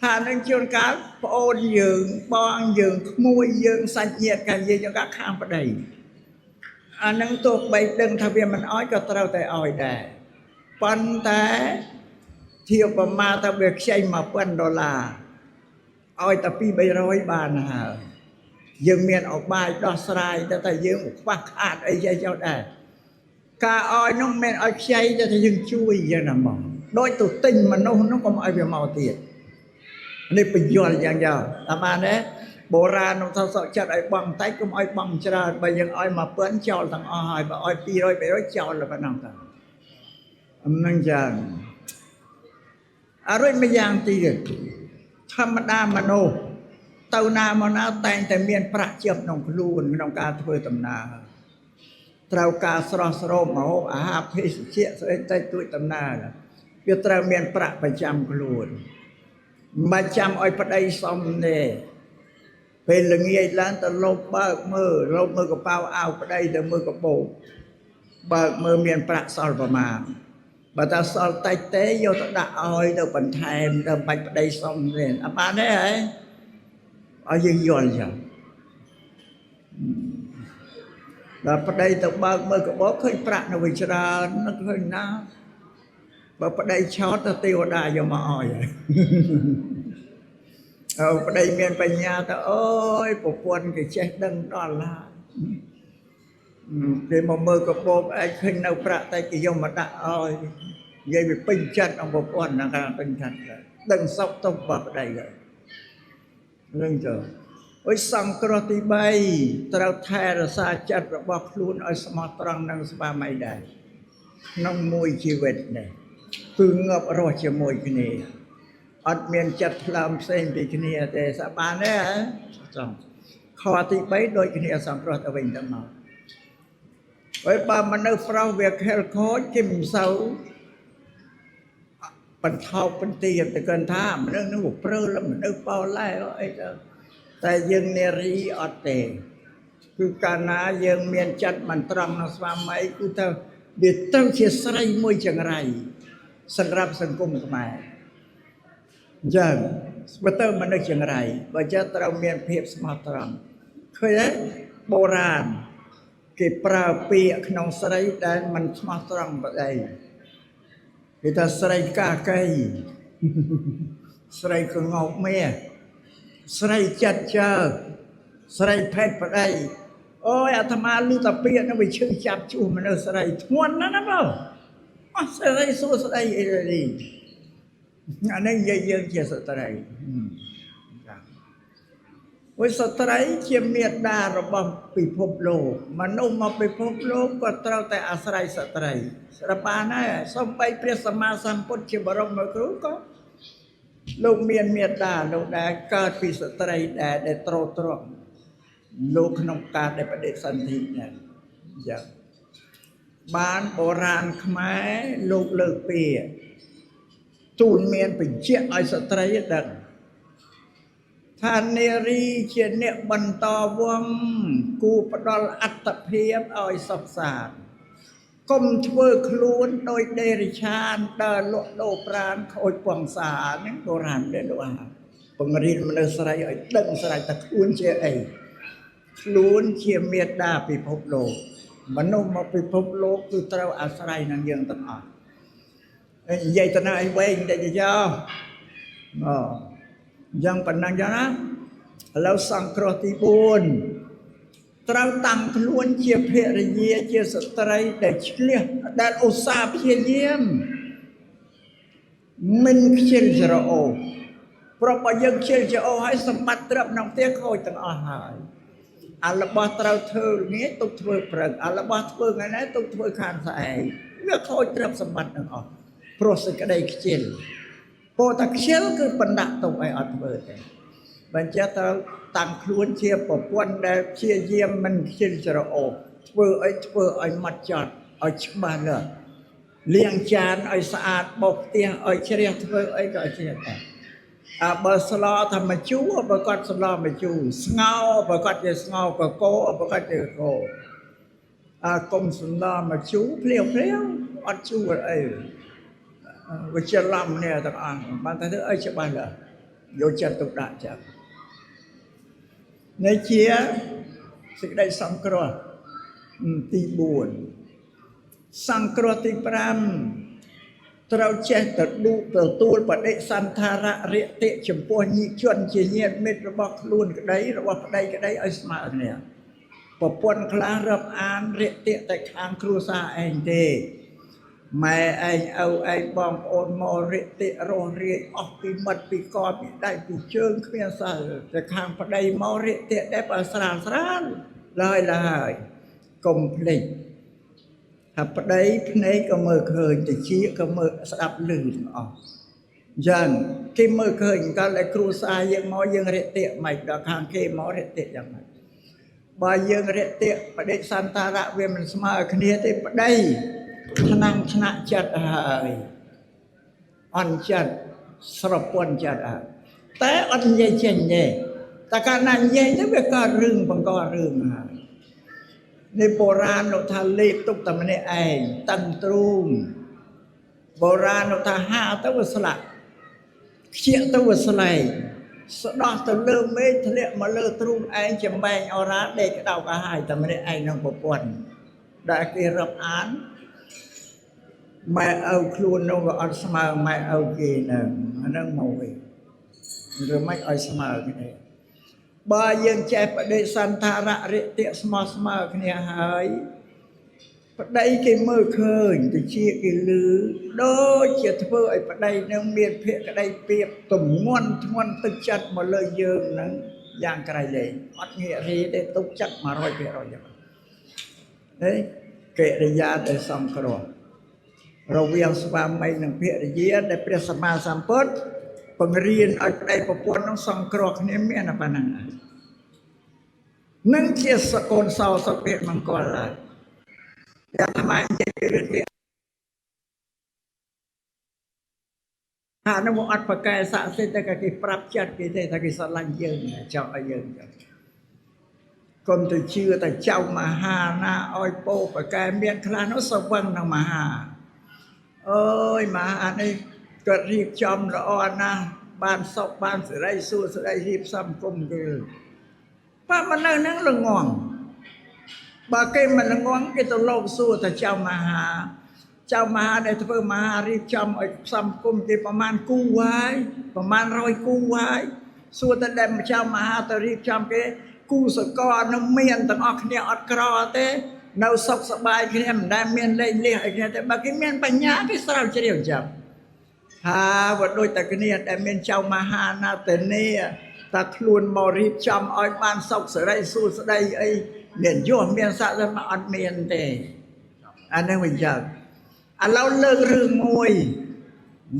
[SPEAKER 1] ថានឹងជួនកាលប្អូនយើងបងយើងក្មួយយើងសាច់ញាតិកាយាយើងក៏ខាងប្តីអានឹងទោះបីដឹងថាវាមិនឲ្យក៏ត្រូវតែឲ្យដែរប៉ុន្តែធៀបប្រមាណទៅវាខ្ចី$1000ឲ្យតែ200-300បានហើយយើងមានអបាយដោះស្រាយតែយើងខ្វះខាតអីចេះចោលដែរការឲ្យនោះមិនឲ្យខ្ចីតែយើងជួយយ៉ាងណាមកដូចទៅទិញមនុស្សនោះកុំឲ្យវាមកទៀតនេះបញ្យល់យ៉ាងយ៉ាវតាមបានទេបុរាណនោះថាសក់ចិត្តឲ្យបងតែកុំឲ្យបងច្រើនបើយើងឲ្យ1000ចោលទាំងអស់ហើយបើឲ្យ200-300ចោលតែប៉ុណ្ណឹងទៅអំនឹងចឹងអរិយម្យ៉ាងទៀតធម្មតាមនុស្សទៅណាមកណាតែងតែមានប្រាក់ជាប់ក្នុងខ្លួនក្នុងការធ្វើដំណើរត្រូវការស្រស់ស្រោមម្ហូបអាហារភេសជ្ជៈស្អីតែទួចដំណើរវាត្រូវមានប្រាក់ប្រចាំខ្លួនមិនចាំឲ្យប្តីសំទេពេលល្ងាចឡើងទៅលុបបើកមើលកប៉ៅអាវប្តីទៅមើលកបោបើកមើលមានប្រាក់សល់ប្រមាណ បើតាសល់តិចទេយកទៅដាក់ឲ្យទៅបន្ថែមទៅបាច់ប្តីសុំទេអត់បានទេហ៎ឲ្យយើងយល់ចឹងដល់ប្តីទៅបើកមើលកបោឃើញប្រាក់នៅវិញច្រើននឹកឃើញណាបើប្តីឆោតទៅទេវតាយកមកឲ្យហើយប្តីមានបញ្ញាទៅអូយប្រពន្ធគេចេះដឹងដល់ហើយគេមកមើលកបោឯងឃើញនៅប្រាក់តែគេយកមកដាក់ឲ្យនិយាយវាពេញចិត្តអង្គប្រពន្ធណាស់ពេញចិត្តដឹងសពទៅបបប្តីហើយរឿងទៅអុយសង្គ្រោះទី3ត្រូវថែរក្សាចិត្តរបស់ខ្លួនឲ្យស្មោះត្រង់នឹងស្វាមីដែរក្នុងមួយជីវិតនេះគឺងាប់រស់ជាមួយគ្នាអត់មានចិត្តថ្លើមផ្សេងពីគ្នាទេសបានទេហ៎ចង់ខទី3ដូចគ្នាសង្គ្រោះទៅវិញទៅមកហើយបើមនុស្សប្រុសវាខិលខូចគេមិនសូវបន្ថោកបន្ទាបទៅគាត់ថាមនុស្សនឹងព្រើលមនុស្សបោឡែអីទៅតែយើងនារីអត់ទេគឺកាលណាយើងមានចិត្តមិនត្រង់នឹងស្វាមីគឺទៅវាទៅជាស្រីមួយចង្រៃសម្រាប់សង្គមខ្មែរអញ្ចឹងស្បទៅមនុស្សចង្រៃបើចេះត្រូវមានភាពស្មោះត្រង់ឃើញទេបុរាណគេប្រើពាក្យក្នុងស្រីដែលមិនស្មោះត្រង់ប្តីគេថាស្រីកាកៃស្រីក្ងោកមាសស្រីចិត្តជើស្រីភេទប្តីអូយអាត្មាឮតែពាក្យនោះវាឈឺចាប់ជួសមនុស្សស្រីធ្ងន់ណាស់ណាបងអស់ស្រីសួស្ដីអីនេះអានេះនិយាយយើងជាស្ត្រីព្រោះស្ត្រីជាមេត្តារបស់ពិភពលោកមនុស្សមកពិភពលោកក៏ត្រូវតែអាស្រ័យស្ត្រីស្រាប់បានដែរសូម្បីព្រះសម្មាសម្ពុទ្ធជាបរមគ្រូក៏លោកមានមេត្តាលោកដែលកើតពីស្ត្រីដែលត្រោត្រង់លោកក្នុងការដែលបដិសន្ធិនេះយ៉ាងបានបុរាណខ្មែរលោកលើកពីទូលមានបញ្ជាក់ឲ្យស្ត្រីដឹងថានារីជាអ្នកបន្តវង្សគួរផ្ដល់អត្តភាពឲ្យសុខសាន្តកុំធ្វើខ្លួនដោយដេរិឆានដើរលក់ដូរប្រាណខូចពងសាហ្នឹងបុរាណដែរលោកបង្រៀនមនុស្សស្រីឲ្យដឹងស្រេចថាខ្លួនជាអីខ្លួនជាមេត្តាពិភពលោកមនុស្សមកពិភពលោកគឺត្រូវអាស្រ័យនឹងយើងទាំងអស់និយាយទៅណាអីវែងតែយោយ៉ាងប៉ុណ្ណឹងចឹងណាឥឡូវសង្គ្រោះទី4ត្រូវតាំងខ្លួនជាភរិយាជាស្ត្រីដែលឆ្លៀសដែលឧស្សាហ៍ព្យាយាមមិនខ្ជិលច្រអូសព្រោះបើយើងខ្ជិលច្រអូសហើយសម្បត្តិទ្រព្យក្នុងផ្ទះខូចទាំងអស់ហើយអារបស់ត្រូវធ្វើងាយទុកធ្វើព្រឹកអារបស់ធ្វើថ្ងៃណាទុកធ្វើខាងស្អែកវាខូចទ្រព្យសម្បត្តិទាំងអស់ព្រោះសេចក្តីខ្ជិលពោលតែខ្ជិលគឺបណ្ដាក់ទុកឲ្យអត់ធ្វើទេបើចេះត្រូវតាំងខ្លួនជាប្រពន្ធដែលព្យាយាមមិនខ្ជិលច្រអូសធ្វើឲ្យម៉ត់ចត់ឲ្យច្បាស់លាស់លាងចានឲ្យស្អាតបោកផ្ទះឲ្យជ្រះធ្វើអីក៏ជ្រះដែរបើស្លោថាមកជូរបើគាត់ស្លោមកជូរស្ងោបើគាត់ជាស្ងោកកោបើគាត់ជាកោកុំស្លោមកជូរភ្លាវអត់ជូរអីវាច្រឡំនេះទាំងអស់បានតែធ្វើអីច្បាស់លាស់យកចិត្តទុកដាក់ចាស់នេះជាសេចក្តីសង្គ្រោះទី4សង្គ្រោះទី5ត្រូវចេះទទួលបដិសន្ធារៈរិតិចំពោះញិជនជាញាតិមិត្តរបស់ខ្លួនក្តីរបស់ប្តីក្តីឲ្យស្មើគ្នាប្រពន្ធខ្លះរាប់អានរិតិតែខាងគ្រួសារឯងទេម៉ែឯងឪឯងបងប្អូនមករិតិរស់រាយអស់ពីមិត្តពីកពីដៃពីជើងគ្មានសល់តែខាងប្តីមករិតិដែលបើស្រាលឡើយកុំភ្លេចថាប្តីភ្នែកក៏មើលឃើញតិចក៏មើលស្ដាប់ឮទាំងអស់យ៉ាងគេមើលឃើញកាលតែគ្រួសារយើងមកយើងរិតិមិនដល់ខាងគេមករិតិយ៉ាងម៉េចបើយើងរិតិបដិសន្ធារៈវាមិនស្មើគ្នាទេប្តីថ្នាក់ចិត្តហើយអន់ចិត្តស្រពន់ចិត្តហើយតែអត់និយាយចេញទេតែកាលណានិយាយទៅវាកើតរឿងបង្ករឿងហើយនេះបុរាណលោកថាលេខទុកតែម្នាក់ឯងតឹងទ្រូង bộ ra nó ta hạ tới vừa sạ chia tới vừa sài sau đó từ lơ mấy thế lệ mà lơ trum anh chấm bay ở ra đây cái đầu cả hai tầm này anh đang bộ quần đã kiaรับán mẹ âu luôn nó gọi ăn smờ mẹ âu kia nè nó mồi rồi mấy ơi smờ cái này ba dân chạy ở đây Santa ra tiệm smờ cái này hơi đây cái mơ khơi từ chia cái lư đó chia thưa ở đây nó miền phía cái đây tiệm tùng ngoan tức chặt mà lời dương nó giang cái này bắt nghĩa gì để tục chắc mà rồi đấy kệ để ra để xong rồi viên sva mây nâng phía để dưới để phía sama samput pengerian ở đây của quân nó xong cỏ này miền apa nang nâng chia con sau sập biệt mang còn lại yang main jadi nó một pakai saksi tak kaki prapcat kita tak kisah lanjeng trong ở dân còn từ chưa tại trong mà hà na oi po pakai miền khla nó sâu văng năng mà hà ơi mà hà này cất riêng trong rõ na ban sọc ban sự đây xua sự đây hiệp xăm cùng từ và mà nơi nó là ngon bà cây mà nó ngon cái tàu lâu xua tại trong mà hà để thôi mà riêng trong ở xăm cùng thìประมาณกู้ไว้ประมาณ100กู้ไว้ส่วนแต่เดิมtrong màแต่riêng trong cáiกู้สกอnó miềnต่างออกเนี่ยอดกรอเต้នៅសុខសบายគ្នាមិនដែលមានលេងលះអីគ្នាតែបើគេមានបញ្ញាគេស្រាវជ្រាវចាំថាបើដូចតែគ្នាដែលមានចៅមហាណាតេនីតាខ្លួនមករៀបចំឲ្យបានសុខសេរីសួស្តីអីមានយោមានស័ក្តិមកអត់មានទេអានឹងវិញចឹងឥឡូវលើករឿងមួយ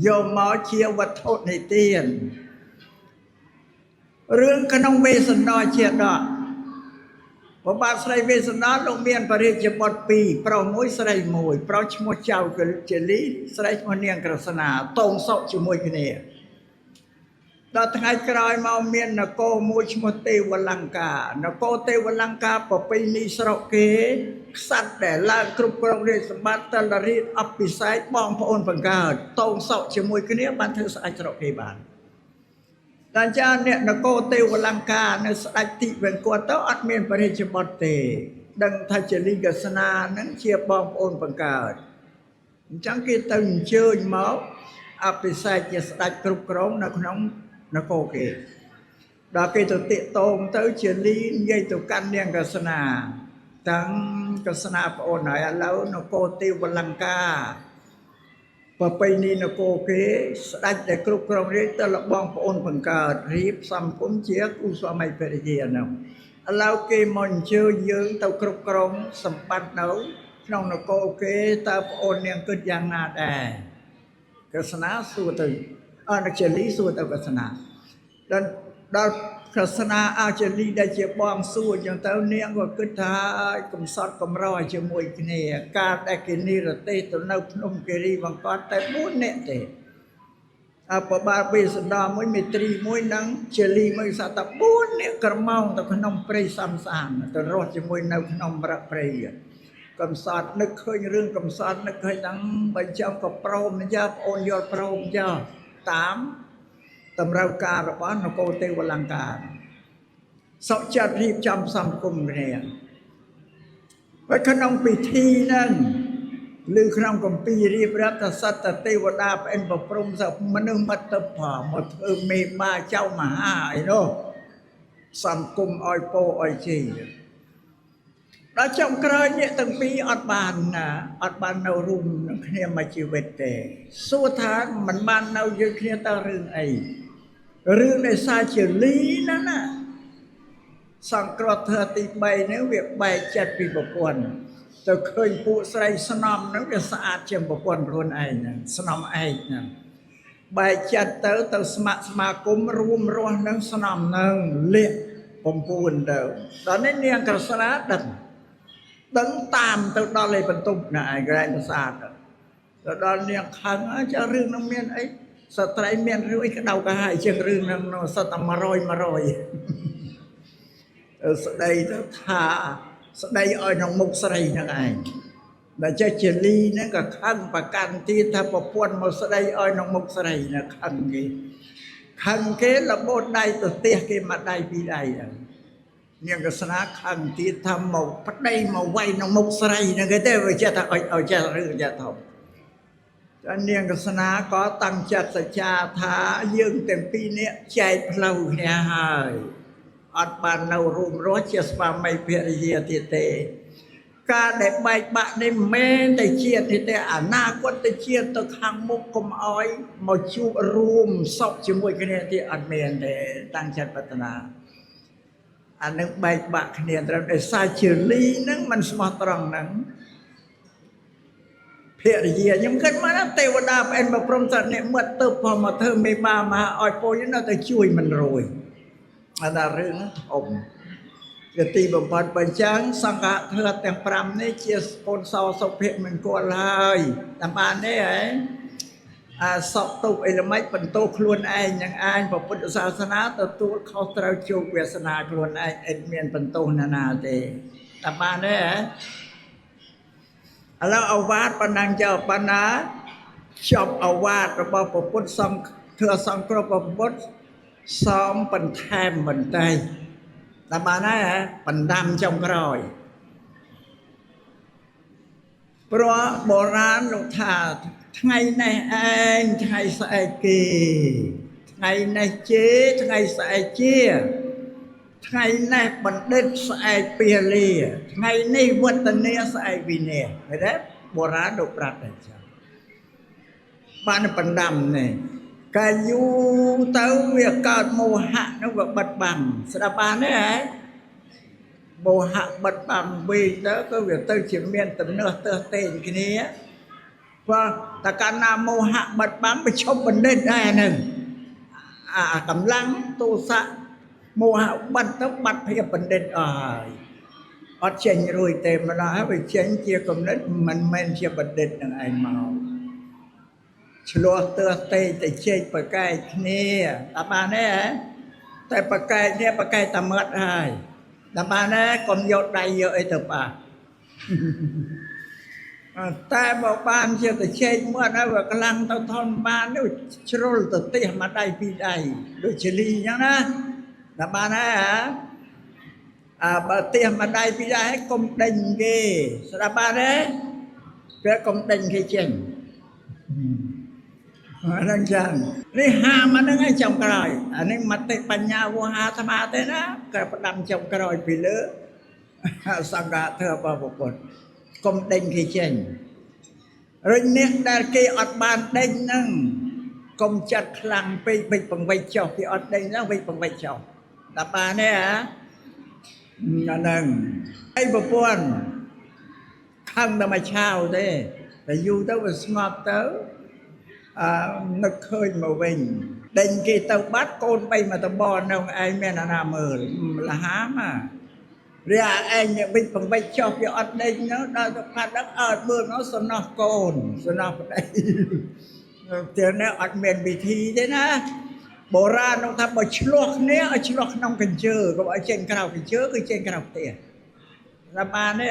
[SPEAKER 1] យកមកជាវត្ថុនៃទានរឿងក្នុងវេសន្តរជាដកព្រះបាទស្រីវេសន្តរលោកមានបរិជ្ជបុត្រ2ប្រុសមួយស្រីមួយប្រុសឈ្មោះចៅជាលីស្រីឈ្មោះនាងក្រស្នាតងសុខជាមួយគ្នាដល់ថ្ងៃក្រោយមកមាននគរមួយឈ្មោះទេវលង្កានគរទេវលង្កាប្រពៃណីស្រុកគេខ្សាត់ដែលឡើងគ្រប់គ្រងរាជសម្បត្តិតលរាជអភិសេកបងប្អូនបង្កើតតងសុខជាមួយគ្នាបានធ្វើស្ដេចស្រុកគេបានតែចាអ្នកនគរទេវលង្កានៅស្ដេចទីវិញគាត់ទៅអត់មានបរិជ្ជបុត្រទេដឹងថាជាលីកស្នានឹងជាបងប្អូនបង្កើតអញ្ចឹងគេទៅអញ្ជើញមកអភិសេកជាស្ដេចគ្រប់គ្រងនៅក្នុងនគរគេដល់គេទៅតាកតងទៅជាលីនិយាយទៅកាន់នាងកស្នាតាំងកស្នាប្អូនហើយឥឡូវនគរទេវលង្កាប្រពៃណីនគរគេស្ដេចដែលគ្រប់គ្រងរាជទៅលបងប្អូនបង្កើតរៀបសំគុំជាគូស្វាមីភរិយានោះឥឡូវគេមកអញ្ជើញយើងទៅគ្រប់គ្រងសម្បត្តិនៅក្នុងនគរគេតើប្អូននាងគិតយ៉ាងណាដែរកស្នាសួរទៅអនុជលីសួរទៅកស្នាដល់កស្នាអជលីដែលជាបងសួរចឹងទៅនាងក៏គិតថាកំសត់កំរោជាមួយគ្នាការដែលគេនិរទេសទៅនៅភ្នំគិរីបង្កត់តែ4នាក់ទេប្របាទវេស្សន្តរមួយមេត្រីមួយនិងជលីមួយសត4នាក់ក្រមោងទៅក្នុងព្រៃសំសានទៅរស់ជាមួយនៅក្នុងរកព្រៃកំសត់នឹកឃើញរឿងកំសត់នឹកឃើញហ្នឹងបើចាំក៏ព្រមយ៉ាបងអូនយល់ព្រមយ៉ាតាមតម្រូវការរបស់នគរទេវលង្កាសុខចិត្តរៀបចំសង្គមគ្នាហើយក្នុងពិធីហ្នឹងឬក្នុងគម្ពីររៀបរាប់ថាសត្វទេវតាផ្អិនប្រព្រំសមនុស្សមកទៅមកធ្វើមេបាចៅមហាអីនោះសង្គមឲ្យពោឲ្យជ័យដល់ចុងក្រោយអ្នកទាំងពីរអត់បាននៅរួមនឹងគ្នាមួយជីវិតទេសួរថាមិនបាននៅយើងគ្នាតើរឿងអីរឿងនៃសាជាលីណាសង្គ្រោះធ្វើទី3នេះវាបែកចិត្តពីប្រពន្ធទៅឃើញពួកស្រីស្នំហ្នឹងវាស្អាតជាងប្រពន្ធខ្លួនឯងហ្នឹងស្នំឯងហ្នឹងបែកចិត្តទៅស្ម័គ្រសមាគមរួមរស់នឹងស្នំហ្នឹងលាក9ទៅដល់នេះនាងក្រស្នាដឹងតាមទៅដល់ឯបន្ទប់ណាឯងក្រែងប្រាសាទទៅដល់នាងខឹងចុះរឿងនោះមានអីស្ត្រីមានរឿងអីក្តៅកាហាយជាងរឿងហ្នឹងសតតែ100ស្ដីទៅថាស្ដីឲ្យក្នុងមុខស្រីហ្នឹងឯង ដែលចេះជាលីហ្នឹងក៏ខឹងប្រកាន់ទៀតថាប្រពន្ធមកស្ដីឲ្យក្នុងមុខស្រីណាខឹងគេលបោតដៃទៅផ្ទះគេមកដៃពីរដៃហ្នឹងនាងកស្នាខឹងទៀតថាមកប្តីមកវាយក្នុងមុខស្រីហ្នឹងគេទេវាចេះថាឲ្យចេះរឿងចេះធំតែនាងកស្នាក៏តាំងចិត្តសច្ចាថាយើងទាំងពីរនាក់ចែកផ្លូវគ្នាហើយអត់បាននៅរួមរស់ជាស្វាមីភរិយាទៀតទេការដែលបែកបាក់នេះមិនមែនតែជាតិទេអនាគតជាតិទៅខាងមុខកុំអោយមកជួបរួមសុខជាមួយគ្នាទៀតអត់មានទេតាំងចិត្តប្រាថ្នាអានឹងបែកបាក់គ្នាត្រូវដោយសារជាលីហ្នឹងมันស្មោះត្រង់ហ្នឹងភរិយាខ្ញុំគិតមកណាទេវតាផ្អែនមកព្រមសត្វអ្នកមុតទៅផងមកធ្វើមេបាមហាឲ្យពោយនៅទៅជួយមិនរួយអាថារឿងធំជាទីបំផុតបើអញ្ចឹងសង្ឃៈធឿទាំង5នេះជាស្ពុនសោសុភមង្គលហើយតាមបានទេហ៎អាសពទុកអីល្មិចបន្ទោខ្លួនឯងនឹងឯងពុទ្ធសាសនាទទួលខុសត្រូវជោគវាសនាខ្លួនឯងអត់មានបន្ទោសណាទេតាមបានទេហ៎ឥឡូវអវាទប៉ុណ្ណឹងចុះប៉ុណ្ណាចប់អវាទរបស់ពុទ្ធសង្ឃធឿសង្គ្រោះពុទ្ធសំបន្ថែមបន្តិចតាមបានហើយបណ្ដាំចុងក្រោយព្រោះបុរាណលោកថាថ្ងៃនេះឯងថ្ងៃស្អែកគេថ្ងៃនេះជេថ្ងៃស្អែកជាថ្ងៃនេះបណ្ឌិតស្អែកពាលាថ្ងៃនេះវឌ្ឍនាស្អែកវិន័យឃើញទេបុរាណលោកប្រាប់តែចឹងបានបណ្ដាំនេះកាលយូរទៅវាកើតមោហៈនោះវាបិទបាំងស្ដាប់បានទេហ៎មោហៈបិទបាំងវិញទៅក៏វាទៅជាមានទំនាស់ទើសទេគ្នាព្រោះតកាលណាមោហៈបិទបាំងប្រឈប់បណ្ឌិតដែរហ្នឹងអាកម្លាំងទោសៈមោហៈបិទទៅបាត់ភាពបណ្ឌិតអស់ហើយអត់ចេញរួយទេម្ដងហើយវាចេញជាគំនិតមិនមែនជាបណ្ឌិតនឹងឯងមកឆ្លោះទើសទេតែជែកប្រកែកគ្នាតាមបានទេហ៎តែប្រកែកនេះប្រកែកតែមាត់ហើយតាមបានទេកុំយកដៃយកអីទៅប៉ះតែបើបានជាទៅជែកមាត់ហើយវាខ្លាំងទៅធំបាននោះជ្រុលទៅទះមួយដៃពីរដៃដូចជាលីអញ្ចឹងណាតាមបានទេហ៎បើទះមួយដៃពីរដៃកុំដេញគេស្ដាប់បានទេពេលកុំដេញគេចេញអាហ្នឹងចឹងនេះហាមអាហ្នឹងឯងចំក្រោយអានេះមតិបញ្ញាវោហាអាត្មាទេណាក៏ផ្ដាំចំក្រោយពីលើសង្ឃៈធឿរបស់ពុទ្ធកុំដេញគេចេញឬអ្នកដែលគេអត់បានដេញហ្នឹងកុំចាត់ខ្លាំងពេកវិចបង្វិចចុះគេអត់ដេញហ្នឹងវិចបង្វិចចុះដល់បានទេហ៎អាហ្នឹងឯប្រពន្ធខឹងតែមកឆាវទេតែយូរទៅវាស្ងប់ទៅនឹកឃើញមកវិញដេញគេទៅបាត់កូន3មកតបនៅឯងមានអាណាមើលលហាមរីឯងវិញបង្វិចចុះវាអត់ដេញនោះដល់ទៅផាត់ដល់អត់មើលនោះសំណោះកូនសំណោះប្តីទៅនេះអត់មានវិធីទេណាបុរាណនោះថាបើឆ្លោះគ្នាឲ្យឆ្លោះក្នុងកញ្ជើកុំឲ្យចេញក្រៅកញ្ជើគឺចេញក្រៅផ្ទះតាមបានទេ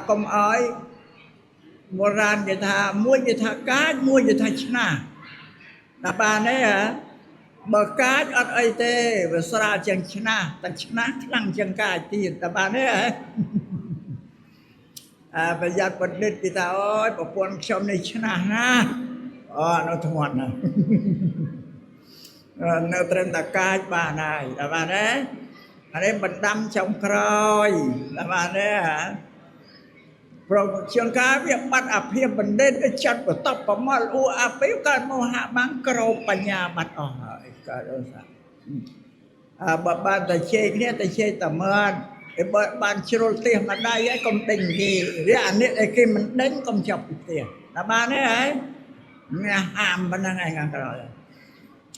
[SPEAKER 1] កុំឲ្យបុរាណគេថាមួយគេថាកាចមួយគេថាឆ្នាដល់បានទេបើកាចអត់អីទេវាស្រាលជាងឆ្នាតែឆ្នាខ្លាំងជាងកាចទៀតដល់បានទេប្រយ័ត្នបណ្ឌិតគេថាអូយប្រពន្ធខ្ញុំនេះឆ្នាណានៅធ្ងន់ណានៅត្រឹមតែកាចបានហើយដល់បានទេអានេះបណ្ដាំចំក្រោយដល់បានទេព្រោះជាងការវាបាត់អាភាពបណ្ឌិតចាត់បតបប្រមល់អ៊ូអាពេលកើតមោហៈបាំងក្រោបបញ្ញាបាត់អស់ហើយកើតអស់បើបានតែជែកគ្នាតែជែកតែមើលបើបានជ្រុលផ្ទះមួយដៃហើយកុំដេញគេវាអានេះឯគេមិនដេញកុំចាប់ពីផ្ទះដល់បានទេហើយអ្នកហាមប៉ុណ្ណឹងឯងខាងក្រោយ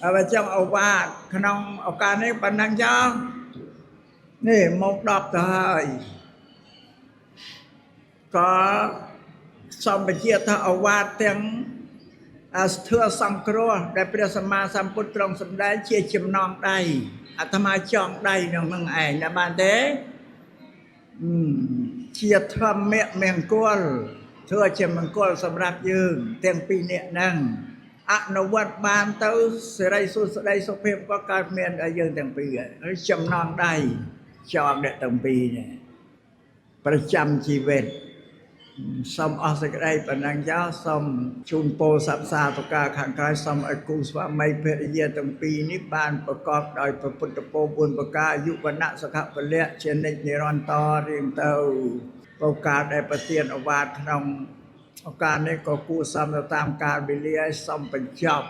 [SPEAKER 1] ហើយចង់អវាទក្នុងឱកាសនេះប៉ុណ្ណឹងចង់នេះមក10ទៅហើយក៏សំបញ្ជាថាអវាទទាំងធឿសង្គ្រោះដែលព្រះសម្មាសម្ពុទ្ធទ្រង់សម្ដែងជាចំណងដៃអាត្មាចងដៃក្នុងនឹងឯងដល់បានទេ ជាធម្មៈមង្គលធ្វើជាមង្គលសម្រាប់យើងទាំងពីរនាក់ហ្នឹងអនុវត្តបានទៅសិរីសុស្ដីសុភាពក៏កើតមានដល់យើងទាំងពីរហើយចំណងដៃជាប់អ្នកទាំងពីរនេះប្រចាំជីវិតសូមអស់សេចក្តីប៉ុណ្ណឹងចោលសូមជូនពរសព្ទសាធុការខាងក្រោយសូមឲ្យគូស្វាមីភរិយាទាំងពីរនេះបានប្រកបដោយព្រះពុទ្ធពរ4ប្រការអាយុវណ្ណៈសុខៈពលៈជានិច្ចនិរន្តរ៍រៀងទៅឱកាសដែលប្រទានឱវាទក្នុងឱកាសនេះក៏គួរសមទៅតាមកាលវេលាឲ្យសូមបញ្ចប់